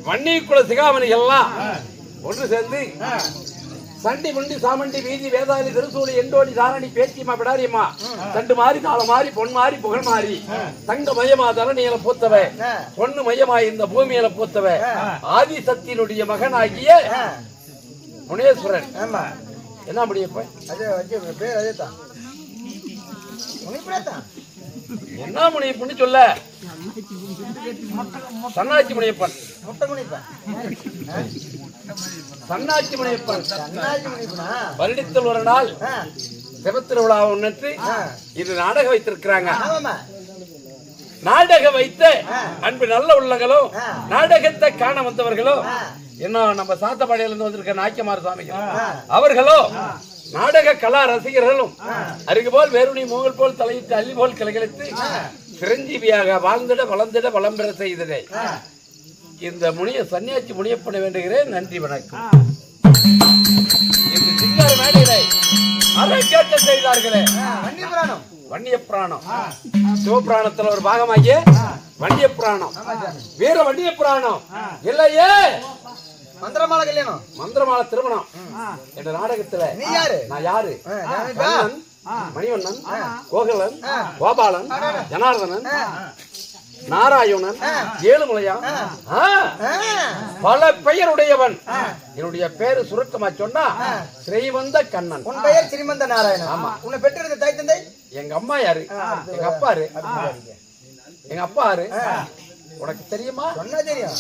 வன்னிய குல சிகாமணிகள் எல்லாம் ஒன்று சேர்ந்து சண்டி முண்டி சாமண்டி வீதி வேதாளி திருசூலி எண்டோடி சாரணி பேச்சியம்மா பிடாரியம்மா தண்டு மாறி கால மாறி பொன் மாறி புகழ் மாறி தங்க மயமா தரணியில பூத்தவ பொண்ணு மயமா இந்த பூமியில பூத்தவ ஆதிசக்தியினுடைய மகனாகிய முனேஸ்வரன். என்ன முடியப்ப என்ன முனியப்பன்னு சொல்ல சன்னாச்சி முனியப்பன் சன்னாச்சி முனியப்பன் வருடத்தில் ஒரு நாள் சிவத்திருவிழாவை முன்னிட்டு இது நாடகம் வைத்திருக்கிறாங்க. நாடகம் வைத்த அன்பு நல்ல உள்ளங்களும் நாடகத்தை காண வந்தவர்களும் இன்னும் நம்ம சாத்தப்பாடியில இருந்து வந்திருக்க நாய்க்கமார் சுவாமிகள் அவர்களும் நாடக கலா ரசிகர்களும் அருகு போல் வேறுணி மூங்கல் போல் தலையிட்டு அள்ளி போல் கிளகிழித்து சிரஞ்சீவியாக வாழ்ந்திட வளர்ந்திட வளம் பெற செய்ததே இந்த முனிய சன்னியாச்சி முனியப்பட வேண்டுகிறேன். நன்றி வணக்கம். இந்த சிங்கார மேடையை அரங்கேற்ற செய்தார்களே வன்னிய புராணம் சிவபுராணத்துல ஒரு பாகமாகிய வன்னிய புராணம் வீர வன்னிய புராணம் இல்லையே மந்திரமால கல்யாணம் மந்திரமால திருமணம் என்ற நாடகத்துல நீ யாரு நான் யாரு மணிவண்ணன் கோகுலன் கோபாலன் ஜனார்தனன் நாராயணன் ஏழுமலையா பல பெயருடையவன். என்னுடைய பேரு சுருக்கமா சொன்னா ஸ்ரீமந்த கண்ணன். உன் பெயர் ஸ்ரீமந்த நாராயணன். ஆமா. உன்னை பெற்றிருந்த தாய் தந்தை எங்க அம்மா யாரு எங்க அப்பா யாரு எங்க அப்பா யாரு உனக்கு தெரியுமா? சொன்னா தெரியும்.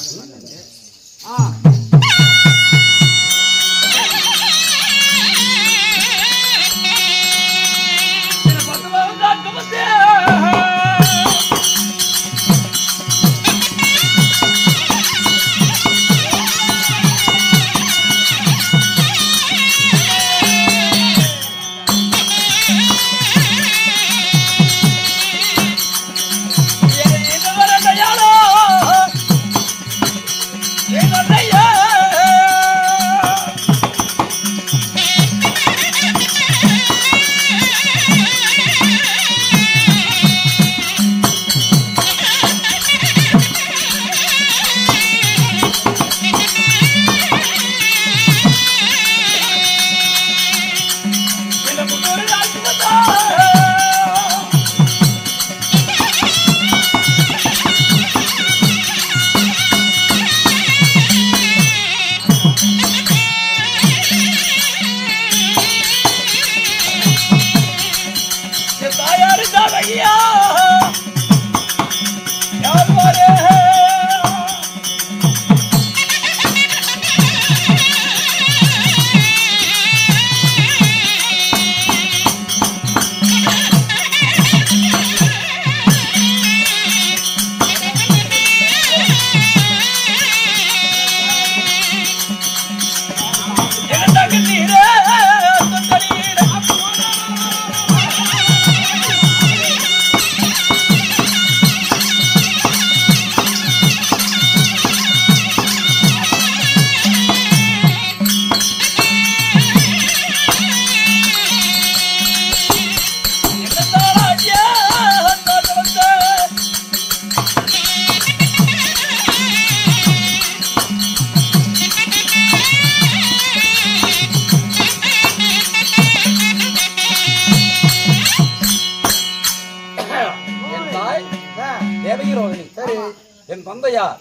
என் தந்தையார்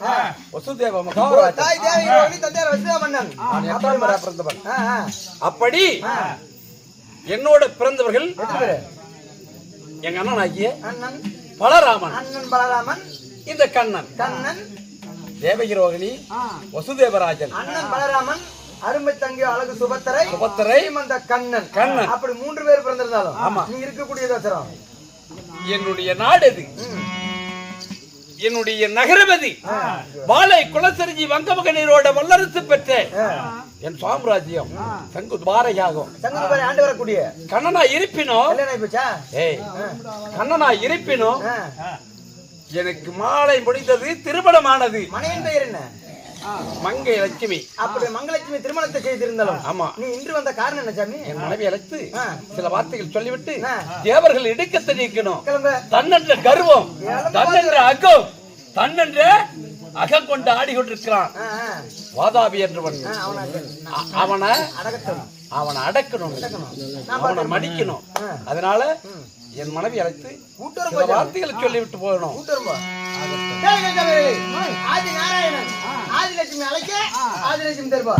வசுதேவ மகாராஜா. அப்படி என்னோட பிறந்தவர்கள் எங்க அண்ணன் ஆகிய பலராமன் இந்த கண்ணன் தேவகி ரோகிணி வசுதேவராஜன் அண்ணன் பலராமன் அருமை தங்கி அழகு சுபத்தரை அந்த கண்ணன் அப்படி 3 பேர் பிறந்திருந்தாலும் ஆமா நீ இருக்கக்கூடிய தசரம் என்னுடைய நாடு இது என்னுடைய நகரமதி வாழை குலசரிஜி வங்கமகனீரோட வல்லரசு பெற்ற என் சாம்ராஜ்யம் சங்கு துவாரையாகும் ஆண்டு வரக்கூடிய கண்ணனா இருப்பினும் கண்ணனா இருப்பினும் எனக்கு மாலை முடிந்தது திருமணமானது. மனைவின் பெயர் என்ன? மங்கை லட்சுமி. அப்படி மங்களலட்சுமி திருமணத்தை செய்திருந்தாலும் ஆமா. நீ இன்று வந்த காரணம் என்ன சாமி? என் மனைவி அழைத்து சில வார்த்தைகள் சொல்லிவிட்டு ஆ. தேவர்கள் இடுக்கத்தை நீக்கணும். கிளம்ப. தன்னென்ற கர்வம், தன்னென்ற அகம், தன்னென்ற அகம் கொண்டு ஆடிக்கொண்டிருக்கிறான் வாதாபி என்றவன். அவனை அடக்கணும், அவனை மடிக்கணும். அதனால என் மனைவி அழைத்து சில வார்த்தைகளை சொல்லிவிட்டு போகணும். ஆதி நாராயணன் ஆதிலட்சுமி அழைக்க ஆதிலட்சுமி தருவா.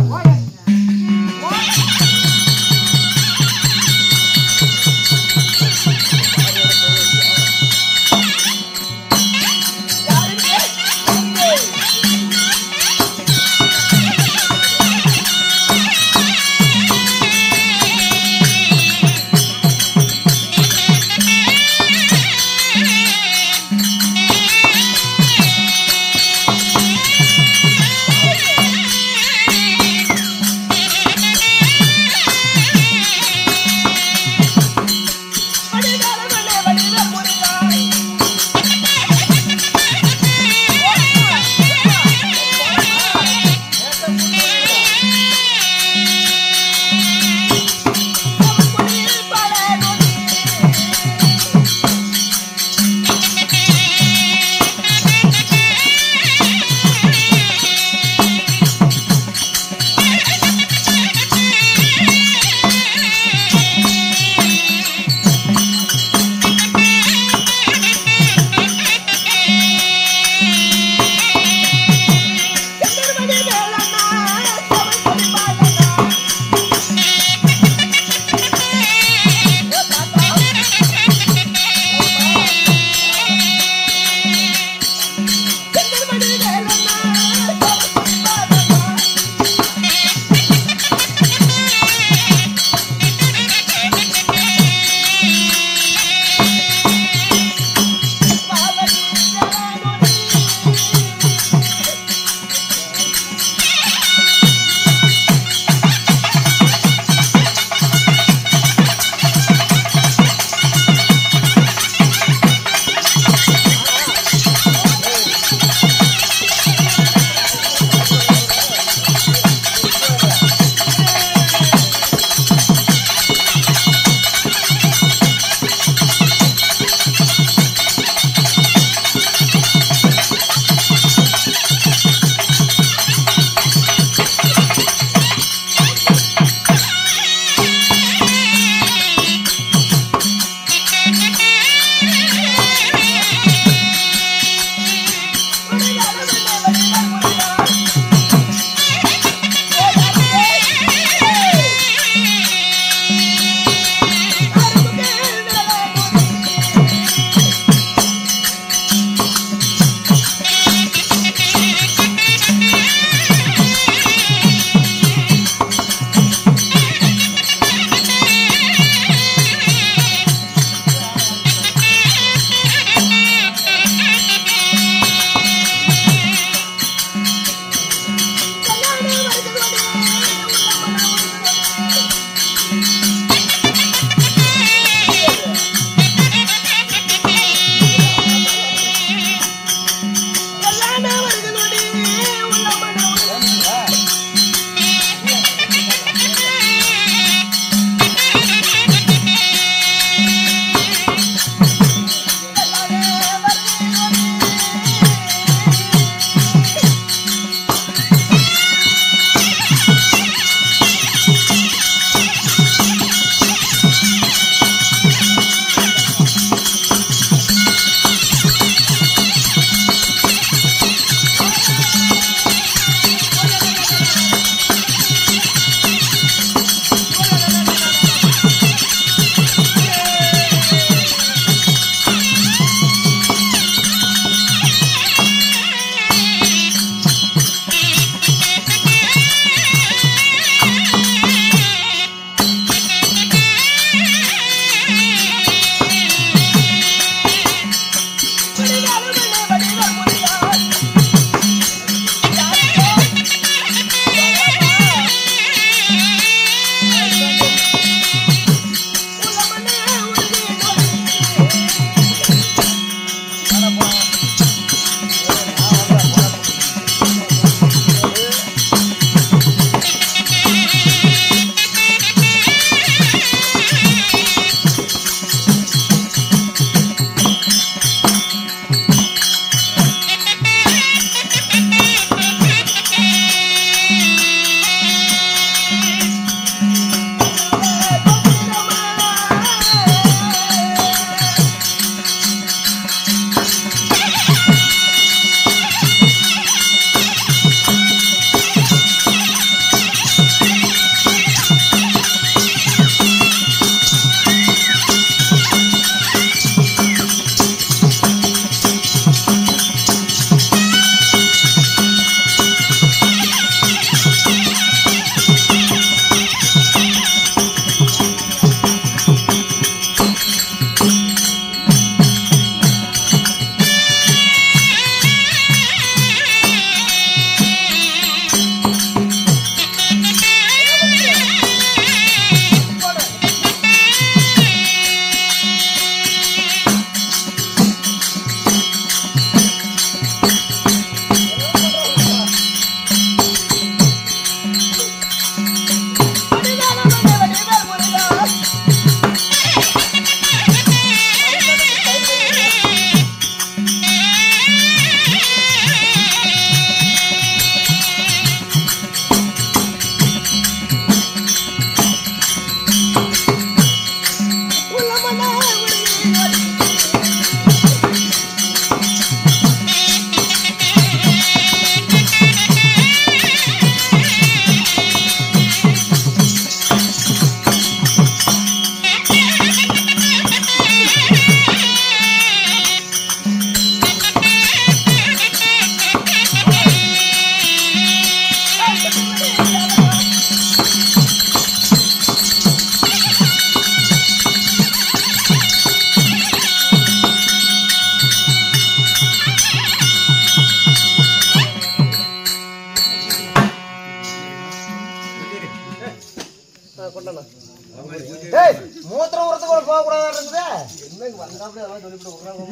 டேய் மூத்திரம் உரத்துக்கு கூட போக கூடாதா இருக்குது என்ன வந்தாப்ல அதெல்லாம் சொல்லிட்டு விடுறாங்க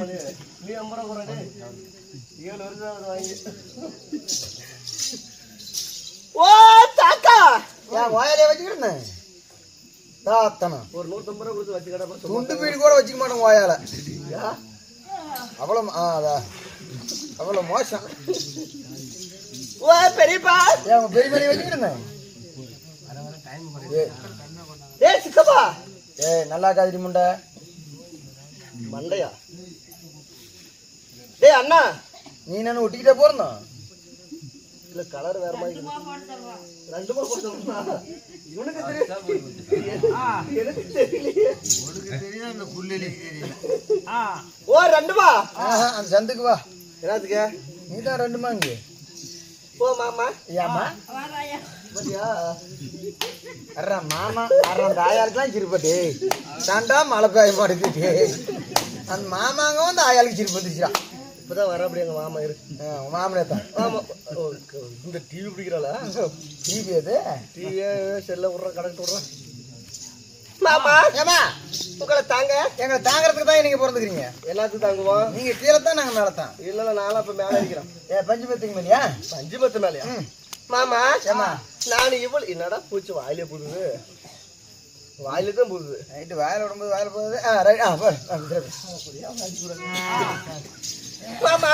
நீ 50 ரூபா குறானே 7 வருஷம் வாங்கி ஓ தாத்தா ஏன் வாயிலே வச்சுக்கிறேன் தாத்தனா ஒரு 150 ரூபா கொடுத்து வச்சுக்கடா துண்டு பீடி கூட வச்சுக்க மாட்டோம் வாயால அவ்வளவு அவ்வளவு மோசம் ஓ பெரியப்பா ஏன் பெரிய பெரிய வச்சுக்கிறேன் ஏய் சித்தப்பா ஏய் நல்லா காதிரி முண்டை மண்டையா டேய் அண்ணா நீ என்ன ஒட்டிக்கிட்டே போறணும் இல்ல கலர் வேற மாதிரி ரெண்டுமா போட்டோம்னா இவனுக்கு எனக்கு தெரியலையே இந்த புள்ளி ஓ ரெண்டுமா அந்த சந்துக்கு வா என்னதுக்கு நீ தான் ரெண்டுமா இங்க ஓ மாமா ஏமா பாத்தியா அறா மாமா அறா அந்த ஆயாளுக்குலாம் சிரிப்பட்டு தாண்டா மழை பெய்ய மாட்டேங்குது அந்த மாமாங்க வந்து ஆயாளுக்கு சிரிப்பட்டுச்சுடா இப்பதான் வர அப்படி எங்க மாமா இருக்கு மாமனே தான் ஆமா இந்த டிவி பிடிக்கிறாளா டிவி அது டிவியே செல்ல விடுற கணக்கு விடுறேன் மாமா ஏமா உங்களை தாங்க எங்களை தாங்கறதுக்கு தான் நீங்க பிறந்துக்கிறீங்க எல்லாத்துக்கும் தாங்குவோம் நீங்க கீழே தான் நாங்க மேல தான் இல்ல நானும் அப்ப மேல இருக்கிறேன் பஞ்சமத்துக்கு மேலையா பஞ்சமத்து மேலயா மாமா ஏமா நான் இவ்வளவு என்னடா பூச்சி வாயிலே போடுது வாயில தான் போகுது நைட்டு வாயில விடும்போது வாயில போகுது மாமா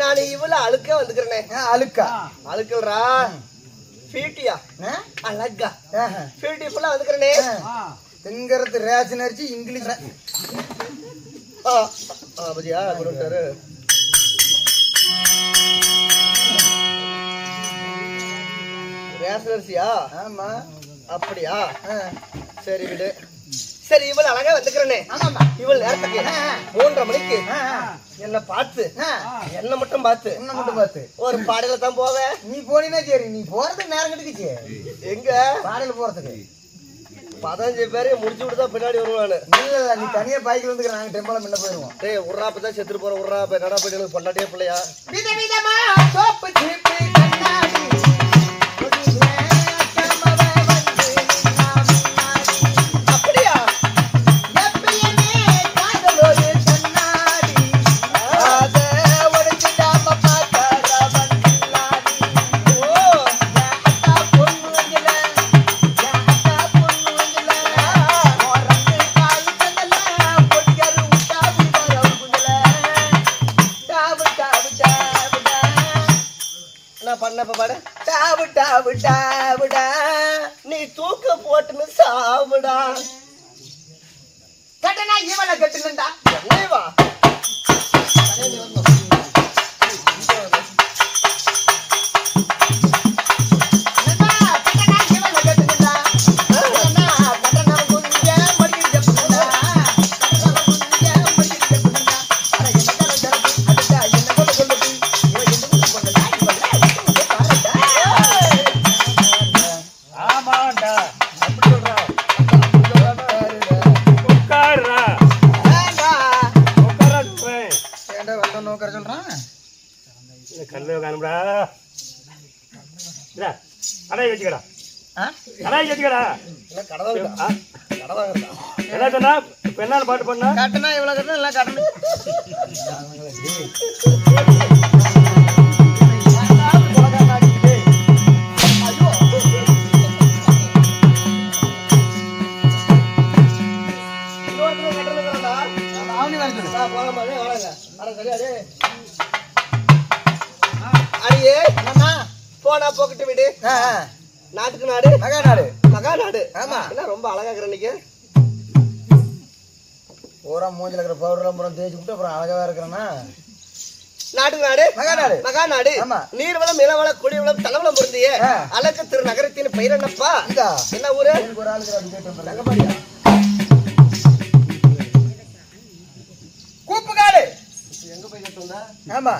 நான் இவ்வளவு அழுக்கா வந்துக்கிறேனே அழுக்கா அழுக்கல்ரா பீட்டியா அழகா பீட்டி ஃபுல்லா வந்துக்கிறேனே திங்கிறது ரேஷன் அரிசி இங்கிலீஷ் பத்தியா கொண்டுட்டாரு ரேஷன் அரிசியா ஆமா அப்படியா சரி விடு சரி இவள் அழகா வந்துக்கிறேனே இவள் நேரத்துக்கு 3:30 மணிக்கு என்ன பார்த்து என்ன மட்டும் பார்த்து ஒரு பாடையில தான் போவேன் நீ போனீங்கன்னா சரி நீ போறதுக்கு நேரம் கிடைக்குச்சு எங்க பாடையில போறதுக்கு 15 பேரையும் முடிச்சு விட்டு தான் பின்னாடி வருவானு இல்ல நீ தனியா பைக்ல வந்து நாங்க டெம்போல முன்ன போயிருவோம் டேய் உர்றாப்பதான் செத்துட்டு போற உர்றாப்ப கடா போயிட்டு பொண்டாட்டியே பிள்ளையா விதவிதமா சோப்பு சீப்பு கண்ணாடி அப்படியா பண்ணப்ப பாடு டாவு டாவு டாவுடா நீ தூக்க போட்டுன்னு சாவுடா கட்டனா இவளை கட்டுனண்டா என்னவா கல்லு காணும்டா இல்ல கடை வச்சுக்கடா கடை வச்சுக்கடா என்ன சொன்னா இப்ப என்ன பாட்டு பண்ணா கட்டனா இவ்வளவு கட்டணும் எல்லாம் கட்டணும் அடியே போனா போக்கிட்டு விடு நாட்டுக்கு நாடு மகா நாடு ஆமா என்ன ரொம்ப அழகா இருக்கிற இன்னைக்கு பூரா மூஞ்சில இருக்கிற பவுடர் பூரா தேய்ச்சி விட்டு அப்புறம் அழகா இருக்கிறேன்னா நாட்டுக்கு நாடு மகா நாடு ஆமா நீர்வளம் நிலவளம் குடிவளம் தனவளம் பொருந்திய அழகு திரு நகரத்தின் பெயர் என்னப்பா என்ன ஊரு ஒரு ஆளுக்கு தங்கப்பாடியா கூப்புகாடு எங்க போய் கேட்டு வந்தா ஆமா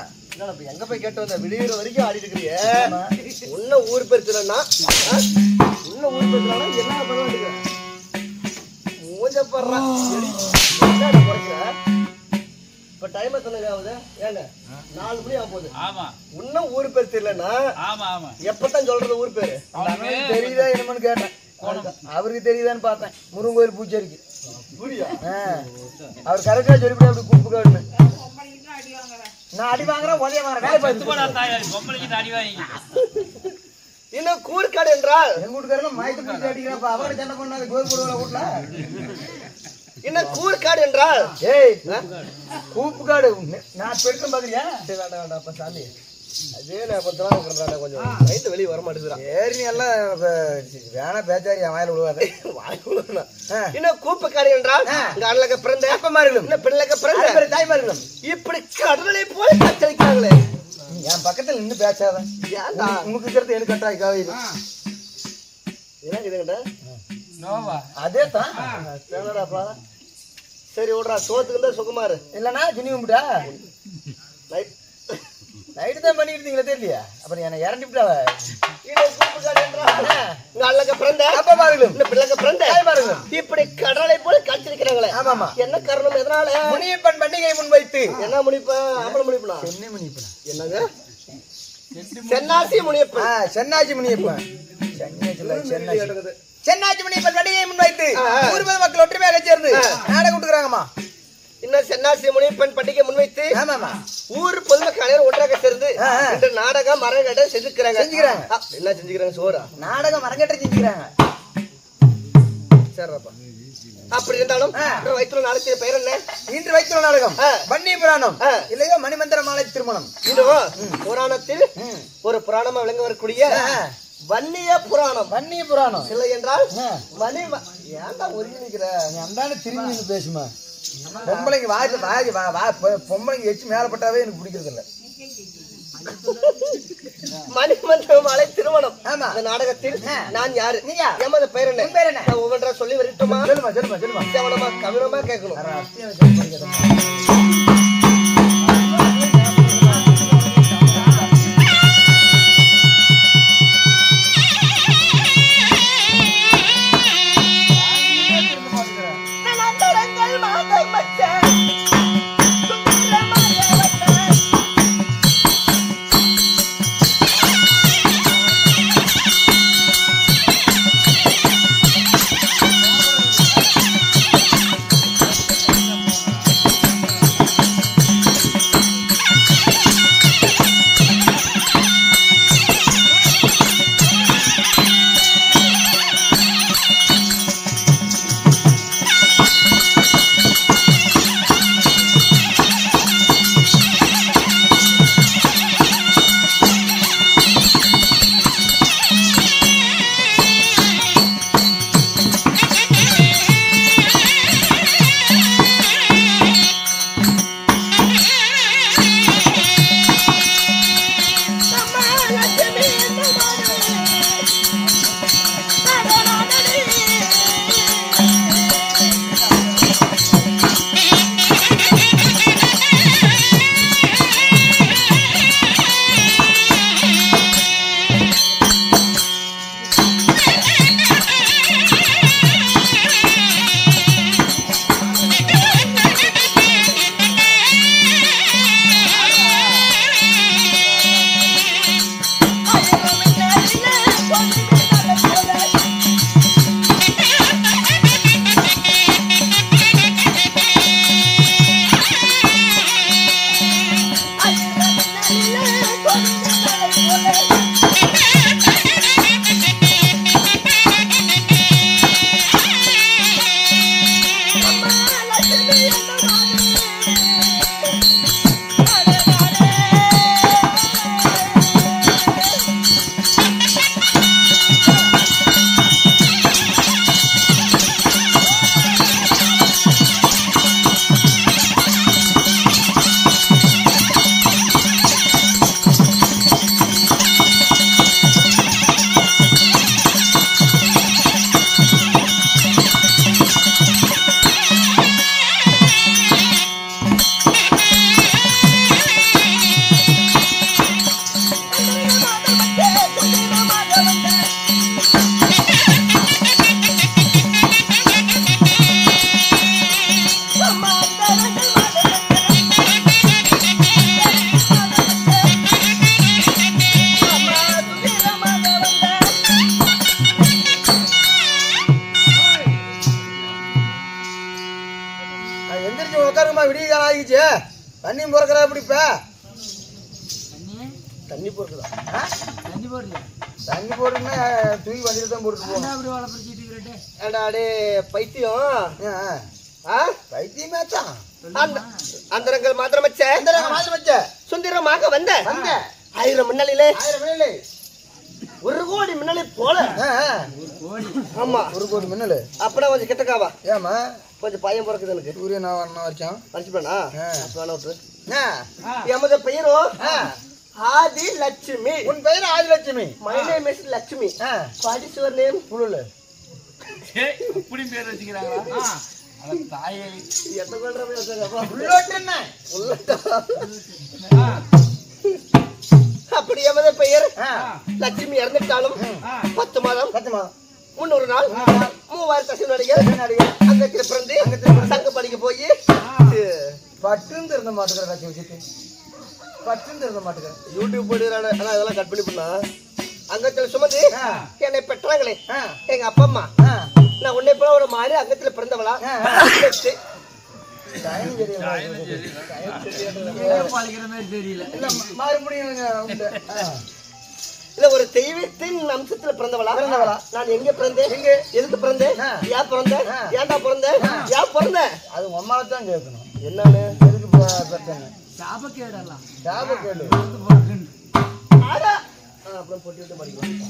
எங்க போய் கேட்டு வந்த விடிகிற வரைக்கும் ஆடிட்டு இருக்கிறிய உன்ன ஊர் பேர் தெரியலன்னா உன்ன ஊர் பேர் தெரியலன்னா என்ன பண்ண வேண்டிய மூஞ்ச படுறான் இப்ப டைம் எத்தனை ஆகுது ஏங்க 4 மணி ஆக போகுது ஆமா உன்ன ஊர் பேர் தெரியலன்னா ஆமா ஆமா எப்பதான் சொல்றது ஊர் பேரு தெரியுதா என்னமோன்னு கேட்டேன் அவருக்கு தெரியுதான்னு பார்த்தேன். முருகன் கோயில் பூச்சேரிக்கு அவர் கரெக்டா சொல்லிவிட அப்படி கூப்பு காடுன்னு. நான் அடி வாங்குறேன், உதய வாங்குறேன். அடி வாங்கி இன்னும் கூர்க்காடு என்றால் எங்க வீட்டுக்காரங்க மயத்து பிடிச்சி அடிக்கிறப்ப அவரை சண்டை பண்ணாத கோயில் போடுவாங்க வீட்டுல. இன்னும் கூர்க்காடு என்றால் ஏய் கூப்பு காடு நான் பெருக்கம் பாக்குறியா? வேண்டாம் வேண்டாம் அப்ப சாமி அதே நேரத்தான் இருக்கிறாங்க. கொஞ்சம் மைண்ட் வெளியே வர மாட்டேங்குதுடா. ஏறி நீ எல்லாம் வேணா பேச்சாரி என் வாயில விழுவாத. இன்னும் கூப்புக்காடு என்றால் இங்க அண்ணலக பிறந்த அப்பமார்களும் இன்னும் பெண்ணலக பிறந்த தாய்மார்களும் இப்படி கடலை போல காத்தளிக்கிறாங்களே. என் பக்கத்துல நின்று பேசாத. ஏன்டா உங்களுக்கு இருக்கிறது எனக்கு கட்டாய்க்காக இது என்ன இதுங்கடா? நோவா அதே தான். தேனடாப்பா. சரி விடுறா, சோத்துக்கு தான் சுகுமாரு இல்லன்னா சின்ன கும்பிட்டா ரைட். நைட்டு தான் பண்ணிட்டு இருந்தீங்களா தெரியலையா? அப்புறம் என்ன இறண்டிவிட்டா அப்பமார்களும் இப்படி கடலை போல காட்சிருக்கிறாங்களே. ஆமாமா. என்ன காரணம்? எதனால? முனியப்பன் பண்டிகை முன்வைத்து என்ன முனிப்பன்? ஆம்பளை முனிப்பனா? சென்னை முனியப்பன். என்னங்க? சென்னாசி முனியப்பன். சென்னாச்சி முனியப்பன். சென்னாச்சி முனியப்பன் பண்டிகை முன்வைத்து ஊர் மக்கள் ஒற்றுமையாக சேர்ந்து நாடகம் விட்டுக்கிறாங்கம்மா. இன்னும் சென்னாசி முனியப்பன் பண்டிகை முன்வைத்து ஆமாமா. ஊர் பொதுமக்கள் அனைவரும் ஒன்றாக சேர்ந்து இந்த நாடகம் மரங்கட்ட செஞ்சுக்கிறாங்க. என்ன செஞ்சுக்கிறாங்க? சோறா நாடகம் மரங்கட்ட செஞ்சுக்கிறாங்க. சரிப்பா. அப்படி இருந்தாலும் வயிற்றுல நாளைக்கு பெயர் என்ன? இன்று வைத்துள்ள நாடகம் வன்னி புராணம் இல்லையோ மணிமந்திர மாலை திருமணம். இன்னும் புராணத்தில் ஒரு புராணமா விளங்க வரக்கூடிய வன்னிய புராணம். வன்னிய புராணம் இல்லை என்றால் மணி. ஏன்டா ஒருங்கிற அந்தானு திரும்பி நின்று பேசுமா? பொம்பளைங்க பொம்பளைங்க எச்சு மேலப்பட்டாவே எனக்கு பிடிக்கிறது இல்ல. மணிமந்திர மாலை திருமணம். ஆமா. அந்த நாடகத்தில் நான் யாரு? நீங்க எமது பெயர் என்ன? பேர் என்ன? நான் ஒவ்வொன்றா சொல்லி வரட்டுமா? சொல்லுமா சொல்லுமா சொல்லுமா. கவனமா கவனமா கேட்கணும். உட்காருமா, விடிய காலம் ஆகிடுச்சு. தண்ணி பொறுக்கிறா எப்படிப்ப? தண்ணி பொறுக்குதா? தண்ணி போடுன்னா தூக்கி வண்டியில தான் போட்டு போவோம். ஏண்டா அடே பைத்தியம். பைத்தியமாச்சான். அந்தரங்கள் மாத்திரம் வச்ச சுந்தரமாக வந்த 1000 மின்னலிலே 1 கோடி மின்னலை போல. ஆமா 1 கோடி மின்னல். அப்படா கொஞ்சம் கிட்டக்காவா. ஏமா கொஞ்சம் பயம் பிறக்குது எனக்கு. சூரியன் வச்சான் மனுஷனா எமது பெயரோ ஆதி லட்சுமி. உன் பெயர் Adilakshmi. My name is Lakshmi. What is your name? புழுல. இப்படி பேர் வச்சுக்கிறாங்களா? அட தாயே, எத்த கொல்ற பேசுறப்பா. புள்ளோட்டன்னா அப்படி எமது பெயர் லட்சுமி இறந்துட்டாலும் 10 மாதம் 300 நாள் 3000 தசை நடிகர் அங்கத்தில் பிறந்து சங்க படிக்க போய் பட்டுன்னு இருந்த மாட்டுக்கிற கட்சி வச்சுட்டு பட்டுன்னு இருந்த மாட்டுக்கிற யூடியூப் போடுறாங்க. ஆனா அதெல்லாம் கட் பண்ணி பண்ணா அங்கத்தில் சுமந்து என்னை பெற்றாங்களே எங்க அப்பா அம்மா. நான் உன்னை போல ஒரு மாதிரி அங்கத்தில் பிறந்தவளா? மறுபடியும் இல்ல ஒரு தெய்வத்தின் அம்சத்துல பிறந்தவளா? நான் எங்க பிறந்தேன்? எதுக்கு பிறந்தேன்? ஏன் பிறந்தேன்? ஏன்டா பிறந்தேன்? ஏன் பிறந்தேன்? அது உம்மால தான் கேட்கணும். என்னன்னு எதுக்கு பிரச்சனை? சாபக்கேடு. ஆடா அப்புறம் போட்டு விட்டு படிக்கலாம்.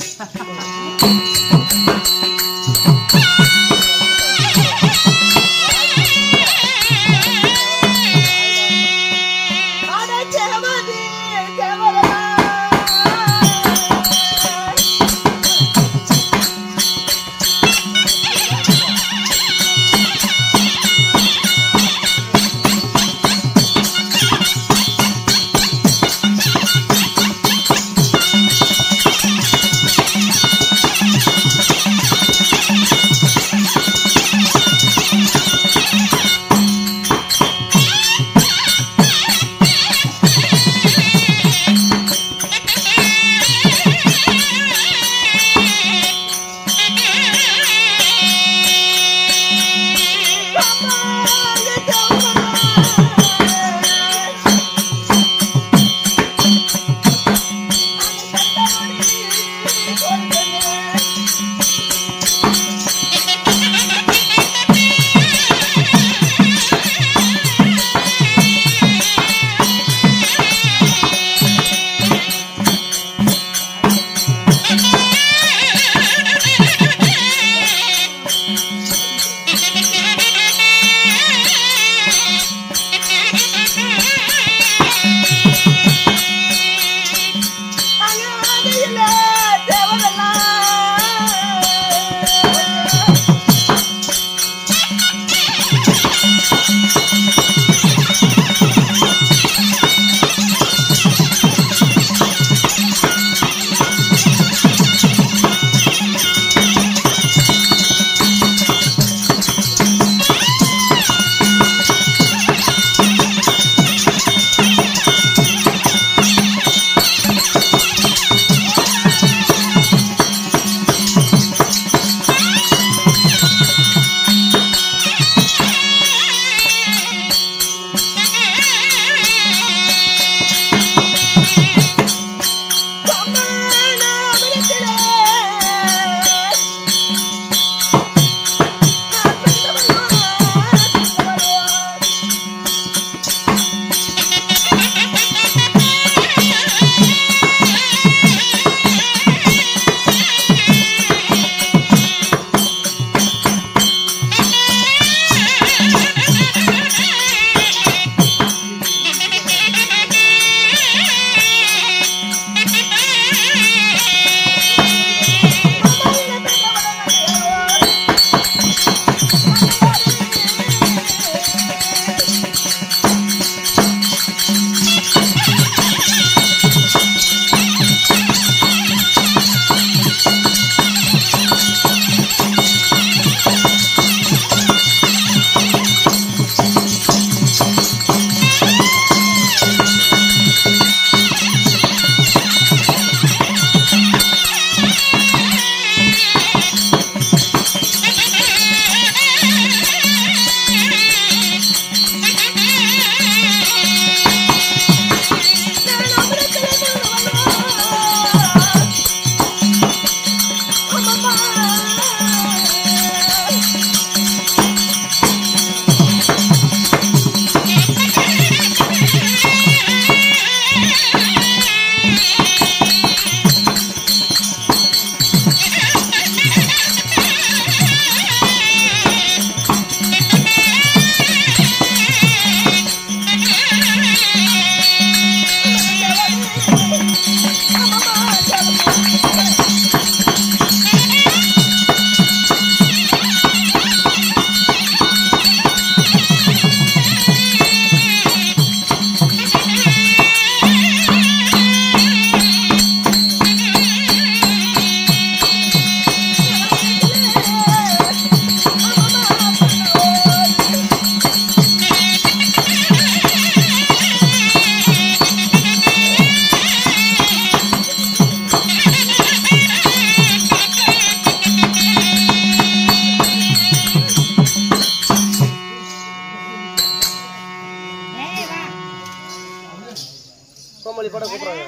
திருவண்ணாமலை கூட கூப்பிடுறாங்க.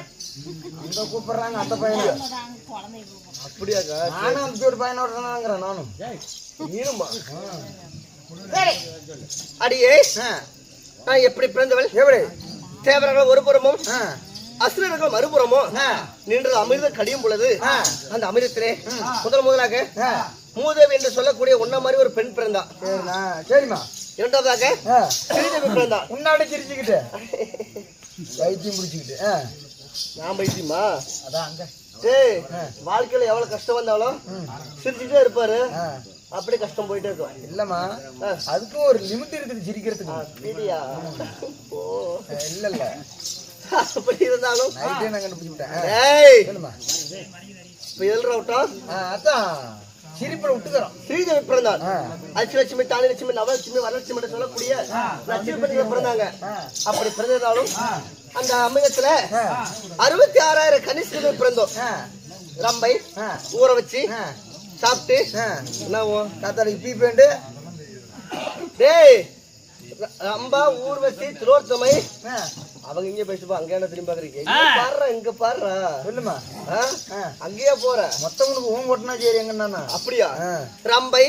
அந்த கூப்பிடுறாங்க அந்த பையன். அப்படியாக்கா? நானும் அந்த ஒரு பையனோட தானேங்கிறேன் நானும். நீனுமா? அடியே நான் எப்படி பிறந்தவள்? எப்படி தேவர்கள் ஒரு புறமும் அசுரர்கள் மறுபுறமும் நின்று அமிர்த கடியும் பொழுது அந்த அமிர்தத்திலே முதலாக மூதேவி என்று சொல்லக்கூடிய உன்ன மாதிரி ஒரு பெண் பிறந்தா. சரிம்மா. இரண்டாவதாக ஸ்ரீதேவி பிறந்தா. உன்னாட சிரிச்சுக்கிட்டு வைத்தியம் முடிச்சுக்கிட்டு நான் பைத்தியமா? அதான் அங்க வாழ்க்கையில எவ்வளவு கஷ்டம் வந்தாலும் சிரிச்சுட்டே இருப்பாரு. அப்படி கஷ்டம் போயிட்டே இருக்கும். இல்லம்மா, அதுக்கும் ஒரு லிமிட் இருக்குது சிரிக்கிறதுக்கு. அப்படியா? இல்ல இல்ல, அப்படி இருந்தாலும் நைட்டே நான் கண்டுபிடிச்சுட்டேன். இப்ப எழுறோட்டம் அதான் சிரிப்புல விட்டுக்கிறோம். ஸ்ரீதேவி பிறந்தார். அஷ்டலட்சுமி, தானிலட்சுமி, நவலட்சுமி, வரலட்சுமி என்று சொல்லக்கூடிய லட்சுமி பிறந்தாங்க. அப்படி பிறந்ததாலும் அந்த அமிர்தத்துல 66,000 கனிஷ்கள் பிறந்தோம். ரம்பை ஊற வச்சு சாப்பிட்டு காத்தாடிக்கு பீ பேண்டு டேய் ரம்பா ஊர்வசி திரோத்தமை அவங்க இங்க பேசுப்பா. அங்க என்ன திரும்பி பாக்குறீங்க? பாடுற இங்க பாடுறா. சொல்லுமா. அங்கேயே போற மொத்தவங்களுக்கு ஓம் கொட்டினா சரி எங்கன்னா. அப்படியா? ரம்பை,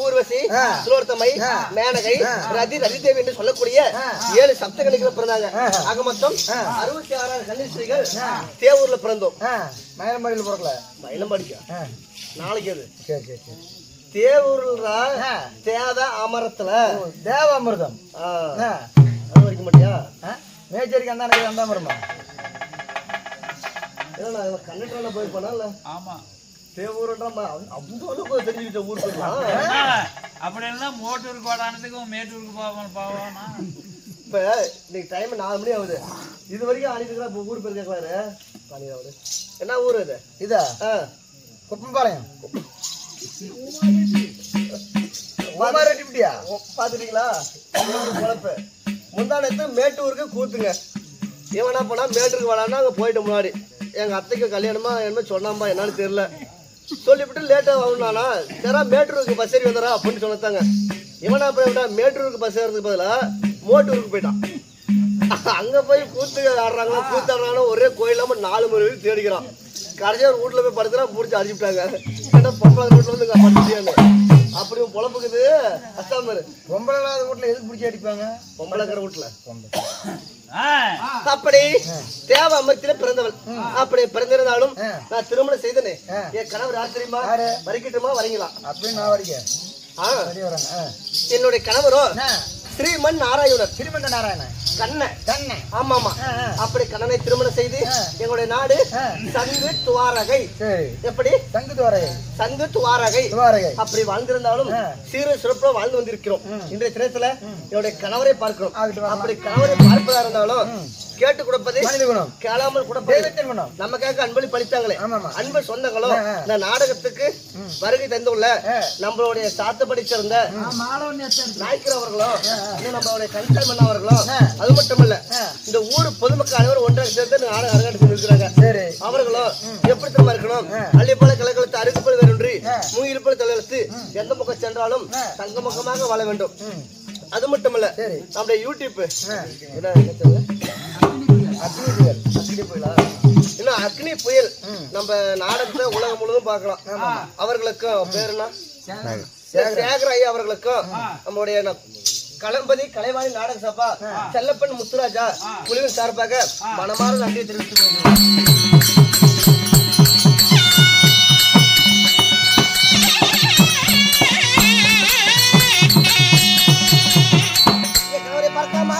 ஊர்வசி, திரோத்தமை, மேனகை, ரதிதேவி என்று சொல்லக்கூடிய 7 சப்தகணிகளை பிறந்தாங்க. ஆக மொத்தம் 66,000 கன்னிஸ்ரீகள் தேவூர்ல பிறந்தோம். மயிலம்பாடியில் பிறக்கல. மயிலம்பாடிக்கா? நாளைக்கு அது. சரி சரி சரி. தேவூர்ல தேவ அமரத்துல தேவ அமிர்தம் அது வரைக்க மாட்டியா? மேச்சரிக்கு அந்த அந்தாமரமா கன்னட போயிருப்பானா? இல்ல ஆமா, தேவூர்ன்றா அவ்வளவு தெரிஞ்சுக்கிட்ட ஊர் போயிருக்கலாம். அப்படி இருந்தா மோட்டூருக்கு போடானதுக்கும் மேட்டூருக்கு போவானா? இப்ப இன்னைக்கு டைம் 4 மணி ஆகுது. இது வரைக்கும் ஆடிட்டு இப்ப ஊர் பேர் கேட்கலாரு. என்ன ஊர் இது? இதா குப்பம்பாளையம். பாத்துட்டீங்களா? குழப்ப முந்தானத்து மேட்டூருக்கு கூத்துங்க. இவனா போனா மேட்டூருக்கு வரான்னா அங்க போயிட்டு முன்னாடி எங்க அத்தைக்கு கல்யாணமா என்ன சொன்னாம்பா, என்னன்னு தெரியல. சொல்லிவிட்டு லேட்டா வரணும்னா சரா மேட்டூருக்கு பஸ் ஏறி வந்துடா அப்படின்னு சொன்னாங்க. இவனா போய் விட்டா மேட்டூருக்கு பஸ் ஏறதுக்கு பதிலா மோட்டூருக்கு போயிட்டான். அங்க போய் கூத்து ஆடுறாங்களா கூத்து ஆடுறாங்களோ ஒரே கோயிலாம 4 மணி வரைக்கும் தேடிக்கிறான். கடைசியா ஒரு வீட்டுல போய் படுத்துனா புடிச்சு அடிச்சுட்டாங்க. ஏன்னா பொம்பளை வீட்டுல வந்து படுத்துட்டியாங்க. அப்படியும் பொழப்புக்குது அஸ்தாமரு. பொம்பளை வீட்டுல எதுக்கு பிடிச்சி அடிப்பாங்க? பொம்பளைக்கிற வீட்டுல அப்படி தேவ அமர்த்தில பிறந்தவள். அப்படி பிறந்திருந்தாலும் நான் திருமணம் செய்தனே. என் கணவர் யார் தெரியுமா? வரைக்கட்டுமா? வரீங்களா? அப்படின்னு நான் வரைக்க என்னுடைய கணவரோ ஸ்ரீமன் நாராயணர். ஸ்ரீமந்த நாராயணன் கண்ணன். ஆமா ஆமா. அப்படி கண்ணனை திருமணம் செய்து எங்களுடைய நாடு சங்கு துவாரகை. எப்படி? சங்கு துவாரகை அப்படி வாழ்ந்திருந்தாலும் சீர சிறப்பா வாழ்ந்து வந்திருக்கிறோம். இன்றைய தினத்துல என்னுடைய கணவரை பார்க்கிறோம். அப்படி கணவரை பார்ப்பதா இருந்தாலும் கேட்டு கொடுப்பது கேளாமல் கொடுப்பது நமக்காக அன்பளி பளித்தாங்களே அன்பு சொந்தங்களும் இந்த நாடகத்துக்கு வருகை தந்துள்ள நம்மளுடைய சாத்து படிச்சிருந்த நாய்க்கர் அவர்களும் நம்மளுடைய கன்சாய் மன்னா அவர்களும் அது மட்டும் இல்ல இந்த ஊர் பொதுமக்கள் அனைவரும் ஒன்றாக சேர்ந்து நாடகம் அரங்கேற்றி இருக்கிறாங்க. அவர்களும் எப்படி தெரியுமா இருக்கணும்? அள்ளிப்பழ கலைகளுக்கு அருகுப்பல் வேறொன்றி மூங்கிருப்பல் தலையெழுத்து எந்த பக்கம் சென்றாலும் தங்க முகமாக வாழ வேண்டும். அது மட்டும் இல்ல நம்முடைய யூடியூப் அக்னி புயல் நம்ம நாடகத்தை உலகம் முழுவதும் பார்க்கலாம். அவர்களுக்கும் பேருனா சேகர் ஐயா அவர்களுக்கும் நம்மளுடைய களம்பதி கலைவாணி நாடக சபா செல்லப்பன் முத்துராஜா குழுவின் சார்பாக மனமாற நன்றியை தெரிவித்துக் பார்க்காமா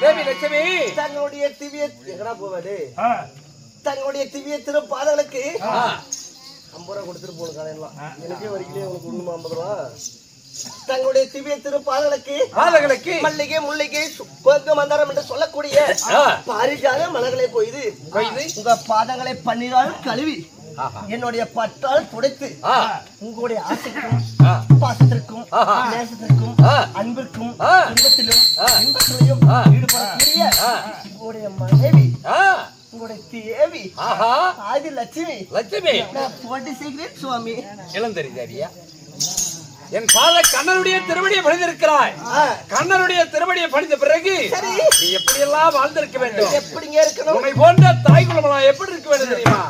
தேவி லட்சுமி தங்களுடைய திவ்ய எங்கடா போவாடு தங்களுடைய திவ்ய திருப்பாதங்களுக்கு 50 ரூபா கொடுத்துட்டு போன காலையெல்லாம் எனக்கே வரைக்கும் உங்களுக்கு ஒண்ணுமா 50 ரூபா தங்களுடைய திவ்ய திருப்பாதங்களுக்கு மல்லிகை முல்லிகை சுக்கு மந்தாரம் என்று சொல்லக்கூடிய பாரிஜாத மலர்களை கொய்து உங்க பாதங்களை பன்னீரால் கழுவி என்னுடைய பற்றால் துடைத்து உங்களுடைய ஆசைக்கும் பாசத்திற்கும் நேசத்திற்கும் அன்பிற்கும் இன்பத்திலும் ஈடுபடக்கூடிய உங்களுடைய மனைவி உங்களுடைய தேவி ஆதி லட்சுமி நான் போட்டி செய்கிறேன் சுவாமி இளந்தரிதாரியா என் பாத கண்ணனுடைய திருவடியை பணிந்திருக்கிறாய் கண்ணனுடைய திருவடியை பணிந்த பிறகு நீ எப்படி எல்லாம் வாழ்ந்திருக்க வேண்டும் எப்படிங்க இருக்கணும் உன்னை போன்ற தாய் குலமெல்லாம் எப்படி இருக்க வேண்டும் தெரியுமா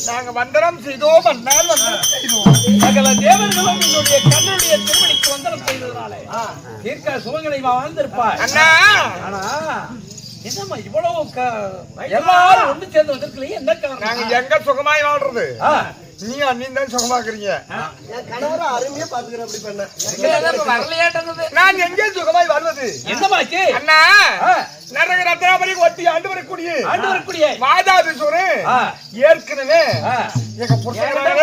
நாங்க மந்திரம் செய்தோம் சகல தேவர்களும் என்னுடைய கண்ணுடைய திருமணிக்கு வந்தனம் செய்ததுனாலே தீர்க்க சுகங்களை வாழ்ந்திருப்பாய் அண்ணா. ஆனா என்னம்மா இவ்வளவு எல்லாரும் ஒண்ணு சேர்ந்து வந்திருக்கலையே என்ன காரணம்? நாங்க எங்க சுகமாய் வாழ்றது நீங்க அண்ணின் தான் சுகமாக்குறீங்க. என் கணவரை அருமையா பாத்துக்கிறேன் அப்படி பண்ண வரலையாட்டது நான் எங்கே சுகமாய் வாழ்வது என்னமாச்சு அண்ணா? நரக ரத்னாபதி ஒட்டி ஆண்டு வரக்கூடிய வாதாபிசூரன் ஆ. ஏற்கனவே ஆ. எங்க புருஷனாக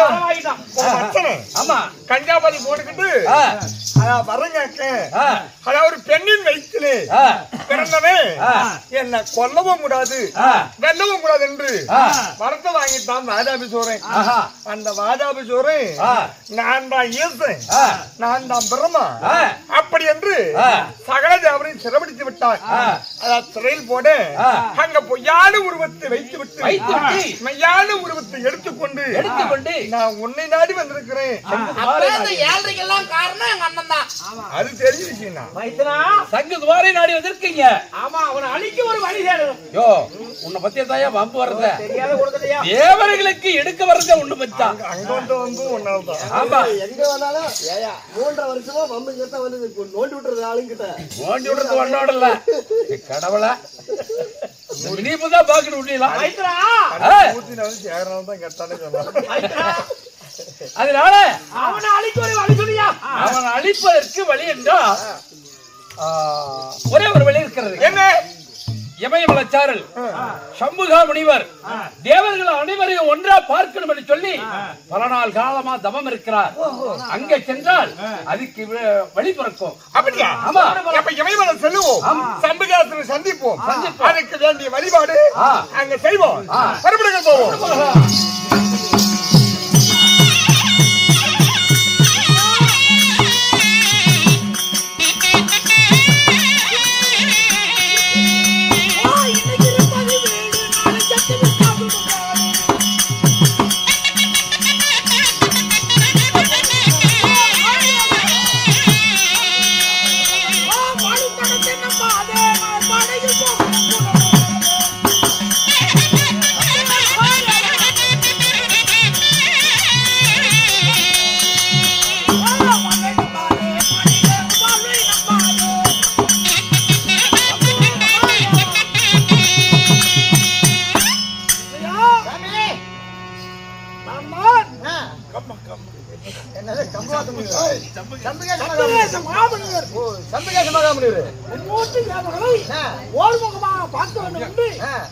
ஆமா கஞ்சாபாதி போட்டுக்கிட்டு ஆ. அதான் வரங்க ஆ. அதான் ஒரு பெண்ணின் வயிற்றிலே ஆ. பிறந்தவன் ஆ. என்ன கொல்லவும் கூடாது ஆ. வெல்லவும் கூடாது என்று ஆ. வரத்தை வாங்கிட்டான் வாதாபிசூரன். ஆஹா. அந்த வாதாபிசூரன் ஆ. நான் தான் ஈசன், ஆ. நான் தான் பிரம்மா ஆ. அப்படி என்று ஆ. சகல தேவரையும் சிறைபிடித்து விட்டான். ஆ. அதான் சிறையில் போட ஆ. அங்க பொய்யான உருவத்தை வைத்து விட்டு மெய்யான உருவத்தை எடுத்துக்கொண்டு நான் உன்னை நாடி வந்திருக்கிறேன். இந்த ஏழ்றைக்கெல்லாம் காரணம் எங்க அண்ணன் தான். அது தெரிஞ்ச விஷயம் தான். மைத்தனா சங்கு துவாரை நாடி வந்திருக்கீங்க. ஆமா அவனை அழிக்க ஒரு வழி தேடணும். யோ உன்னை பத்திய தாயா வம்பு வரத தெரியாத கொடுக்கலையா தேவர்களுக்கு எடுக்க வரத ஒண்ணு பத்தா. அங்க வந்து ஒன்னால்தான். ஆமா எங்க வந்தாலும் 3.5 வருஷமா வம்புங்கிட்ட வந்து நோண்டி விட்டுறது ஆளுங்கிட்ட ஓண்டி விடுறது ஒன்னோடல கடவுள நீ இப்பதான் பாக்கணும் விடலாம். மைத்தனா ஊத்தினாலும் சேகரனால தான் கெட்டானே சொன்னான். மைத்தனா அதனால அவனை அழிக்க ஒரு வழி சொல்லியா அவன் அழிப்பதற்கு வழி என்றால் ஒரே ஒரு வழி இருக்கிறது. என்ன இமயமலைச்சாரல் சம்புகா முனிவர் தேவர்கள் அனைவரையும் ஒன்றா பார்க்கணும் என்று சொல்லி பல நாள் காலமா தவம் இருக்கிறார். அங்கே சென்றால் அதுக்கு வழி பிறக்கும். அப்படியா? ஆமா. அப்ப இமயமலை செல்லுவோம், சம்புகாசனை சந்திப்போம், அதுக்கு வேண்டிய வழிபாடு அங்க செய்வோம். மறுபடியும் போவோம்.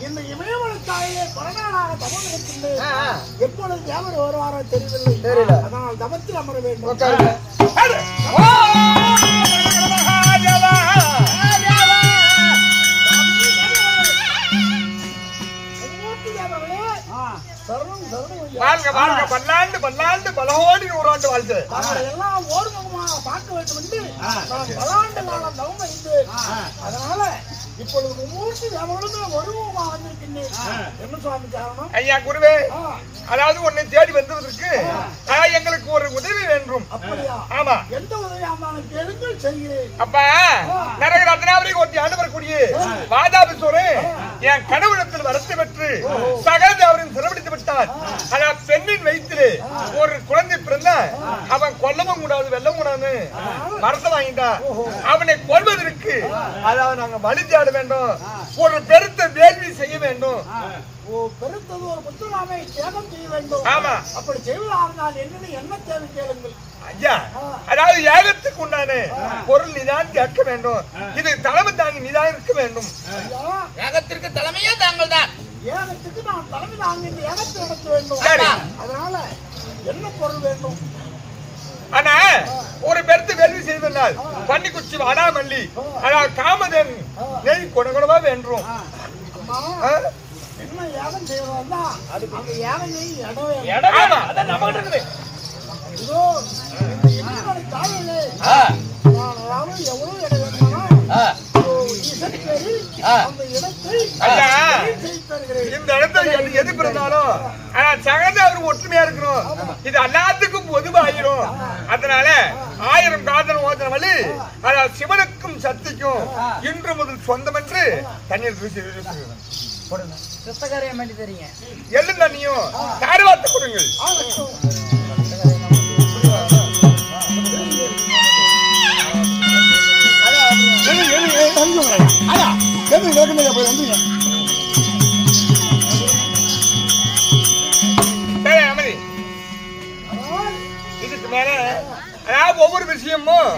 இந்த இமயமலை தாயே பரநாளாக தவம் இருக்கின்றேன். எப்பொழுது தேவர் வருவாரோ தெரியவில்லை. அதனால் தவத்தில் அமர வேண்டும். வாழ்க வாழ்க பல்லாண்டு பல்லாண்டு பலகோடி நூறாண்டு வாழ்த்து. எல்லாம் ஓர்முகமாக பார்க்க வேண்டும் என்று நான் பல்லாண்டு காலம் தவம் இருந்து அதனால இப்பொழுது மும்மூர்த்தி தேவர்களும் ஒருமுகமாக வந்திருக்கின்றேன். என்ன சுவாமி காரணம்? ஐயா குருவே, அதாவது உன்னை தேடி வந்ததற்கு எங்களுக்கு ஒரு உதவி வேண்டும். அப்படியா? ஆமா. எந்த உதவியா இருந்தாலும் கேளுங்கள், செய்கிறேன். அப்பா நரக ரத்னாவதி ஒட்டி ஆண்டு வரக்கூடிய வாதாபிசூரன் என் கடவுளத்தில் வரத்து பெற்று சகல தேவரையும் சிறைபிடித்து விட்டான். அதான் பெண்ணின் வயிற்றிலே ஒரு குழந்தை பிறந்தா அவன் கொல்லவும் கூடாது வெல்லவும் கூடாது மரத்தை வாங்கிட்டான். அவனை கொல்வதற்கு அதாவது நாங்க வழி தேட வேண்டும், ஒரு பெருத்த வேள்வி செய்ய வேண்டும். பெருத்தது ஒரு புத்தராமை தியாகம் செய்ய வேண்டும். ஆமா. அப்படி செய்வதால் என்ன தேவை கேளுங்கள். ஐயா, அதாவது யாகத்துக்கு உண்டான பொருள் நிதான் கேட்க வேண்டும். இது தலைமை தாங்கி நிதான் இருக்க வேண்டும். யாகத்திற்கு தலைமையே தாங்கள் தான். யாகத்துக்கு நான் தலைமை தாங்கி இந்த யாகத்தை நடத்த வேண்டும். அதனால என்ன பொருள் வேண்டும்? ஆனா ஒரு பெருத்து வேள்வி செய்வதால் பன்னிக்குச்சி வாடாமல்லி அதாவது காமதேன் நெய் குணகுணமா வேண்டும். என்ன யாகம் செய்வதா அந்த யாகம் இடம் அதான் நம்ம கிட்ட இருக்குது. இதோ இந்த இமயமலை தாயிலே நான் எவ்வளவு இடம் வேணுமானா அந்த இடத்தை இந்த இடத்துல எது பிறந்தாலும் சகந்த அவர் ஒற்றுமையா இருக்கணும். இது எல்லாத்துக்கும் பொதுவாயிரும். அதனால 1000 காதல் ஓதன வழி அதாவது சிவனுக்கும் சக்திக்கும் இன்று முதல் சொந்தம் என்று தண்ணீர் தூசி சித்தகாரியம் வேண்டி தெரியுங்க. எள்ளு தண்ணியும் காரவாத்து கொடுங்கள். இதுக்கு மேல அதாவது ஒவ்வொரு விஷயமும்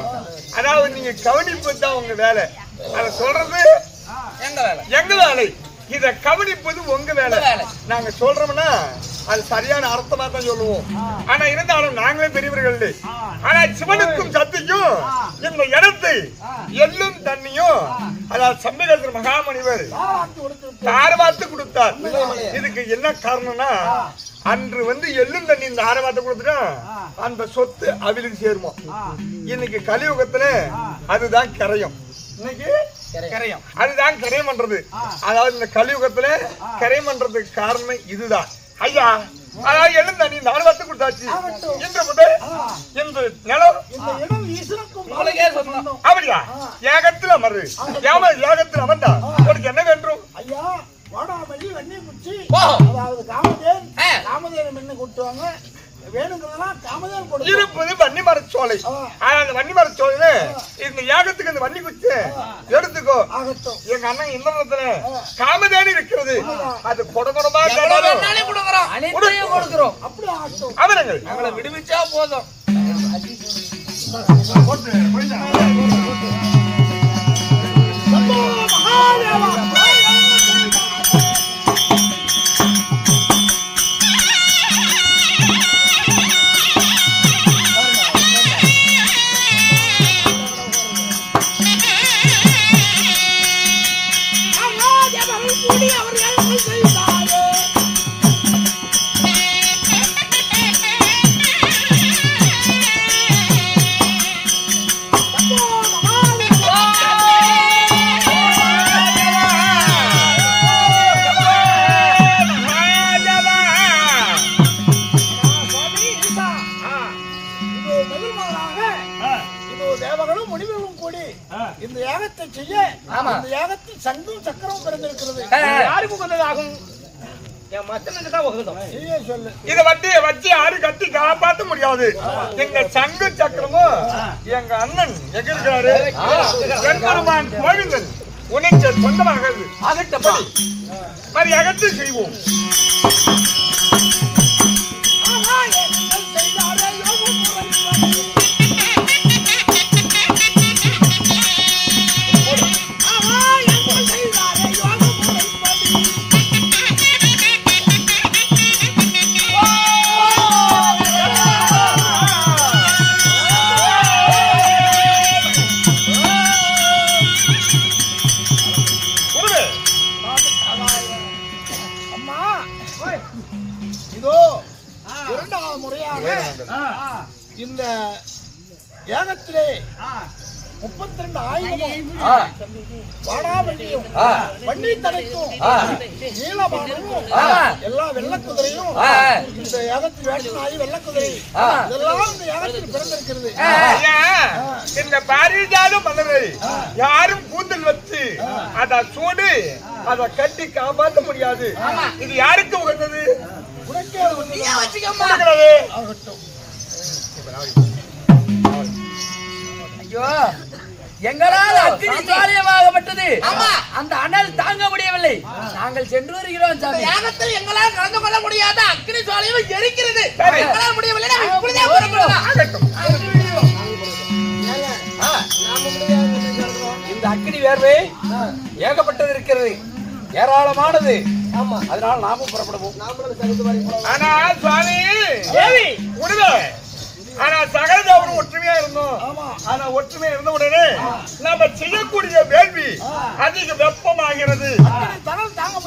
அதாவது நீங்க கவனிப்பு தான் உங்க வேலை. அத சொல்றது எங்க வேலை இத கவனிப்பது உங்க வேலை. நாங்க சொல்றோம்னா அது சரியான அர்த்தமா தான் சொல்லுவோம். ஆனா இருந்தாலும் நாங்களே பெரியவர்கள் இல்லை. ஆனா சிவனுக்கும் சக்திக்கும் இந்த இடத்தை எள்ளும் தண்ணியும் அதாவது சம்பேஸ்வரர் மகாமணிவர் தாரவாத்து கொடுத்தார். இதுக்கு என்ன காரணம்னா அன்று எள்ளும் தண்ணி இந்த ஆரவாத்தை கொடுத்துட்டா அந்த சொத்து அவளுக்கு சேருமா. இன்னைக்கு கலியுகத்துல அதுதான் கரையும். இன்னைக்கு கரையும் அதுதான் கரையம் பண்றது. அதாவது இந்த கலியுகத்துல கரையம் பண்றதுக்கு காரணம் இதுதான். ஐயா அதாவது எள்ளும் தண்ணி இந்த ஆரவாத்தை கொடுத்தாச்சு. இன்று முதல் இந்த நிலம் அப்படியா ஏகத்துல மறு ஏகத்துல அமர்ந்தா உனக்கு என்ன வேண்டும்? ஐயா வாடாமல்லி வெண்ணி குச்சி அதாவது காமதேன் என்ன கூட்டுவாங்க வேணுங்கிறதெல்லாம் காமதேன் கொடுக்கும். இருப்பது வன்னி மரச்சோலை. அந்த வன்னி மரச்சோலையில இந்த யாகத்துக்கு இந்த வன்னி குச்சி எடுத்துக்கோ. எங்க அண்ணன் இந்திரத்துல காமதேனி இருக்கிறது. அது கொடுக்கணுமா கொடுக்கிறோம். அப்படி ஆகட்டும். அவர்கள் எங்களை விடுவிச்சா போதும். இந்த யாகத்தை செய்ய இந்த யாகத்தில் சங்கும் சக்கரமும் பிறந்திருக்கிறது. யாருக்கு உகந்ததாகும்? என் மச்சனுக்கு தான் உகந்தம். சொல்லு. இத வச்சு யாரு கட்டி காப்பாற்ற முடியாது. எங்க சங்கு சக்கரமும் எங்க அண்ணன் எங்க இருக்கிறாரு வெண்பெருமான் கோவிந்தன் உனக்கு சொந்தமாக மாதிரி அகத்து செய்வோம். இந்த யாகத்திலே 32 ஆயுதமும் வாடாமல்லியும் வண்டி தடைக்கும் நீலமானமும் எல்லா வெள்ளக்குதிரையும் இந்த யாகத்தில் வேட்டனாகி வெள்ளக்குதிரை இதெல்லாம் இந்த யாகத்தில் பிறந்திருக்கிறது. இந்த பாரிஜாலும் மலரை யாரும் கூந்தல் வச்சு அத சூடு அத கட்டி காப்பாற்ற முடியாது. இது யாருக்கு உகந்தது? உனக்கே ஆகட்டும். ஐயோ எங்களால் அக்னி ஜுவாலியமாகப்பட்டது. அந்த அனல் தாங்க முடியவில்லை. நாங்கள் சென்று வருகிறோம் சாமி. யாகத்தில் எங்களால் கலந்து கொள்ள முடியாத அக்னி ஜுவாலியம் எரிக்கிறது. எங்களால் முடியவில்லை. நாம் இப்படியே போறோம். இந்த அக்னி வேர்வை ஏகப்பட்டது இருக்கிறது, ஏராளமானது. அதனால நாமும் புறப்படுவோம். ஆனா சுவாமி உடனே ஆனா சகலதேவரும் ஒற்றுமையா இருந்தோம். ஆனா ஒற்றுமையா இருந்த உடனே நம்ம செய்யக்கூடிய வேள்வி அதிக வெப்பமாகிறது. தாங்க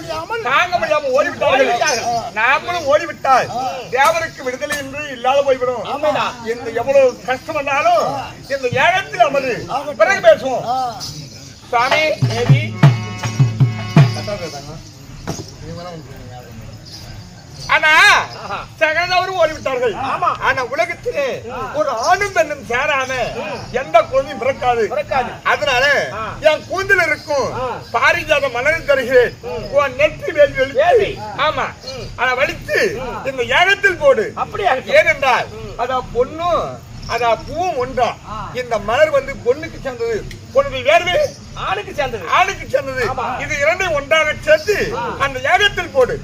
முடியாம ஓடிவிட்டார்கள். நாமளும் ஓடிவிட்டால் தேவருக்கு விடுதலை என்று இல்லாத போய்விடும். இந்த எவ்வளவு கஷ்டம் வந்தாலும் இந்த ஏகத்தில் அமது பிறகு பேசுவோம். சுவாமி தேவி ஆனா சகலதேவரும் ஓடிவிட்டார்கள். ஆனா உலகத்திலே ஒரு ஆணும் பெண்ணும் சேராம எந்த குழந்தையும் பிறக்காது. அதனால என் கூந்தல் இருக்கும் பாரிஜாத மலரில் தருகிறேன். நெற்றி வேள்வி ஆமா ஆனா வலித்து இந்த யாகத்தில் போடு. ஏனென்றால் அத பொண்ணும் அத பூவும் ஒன்றா. இந்த மலர் பொண்ணுக்கு சேர்ந்தது, பொண்ணு வேர்வை ஆணுக்கு சேர்ந்தது. இது இரண்டையும் ஒன்றாக சேர்த்து அந்த யாகத்தில் போடு.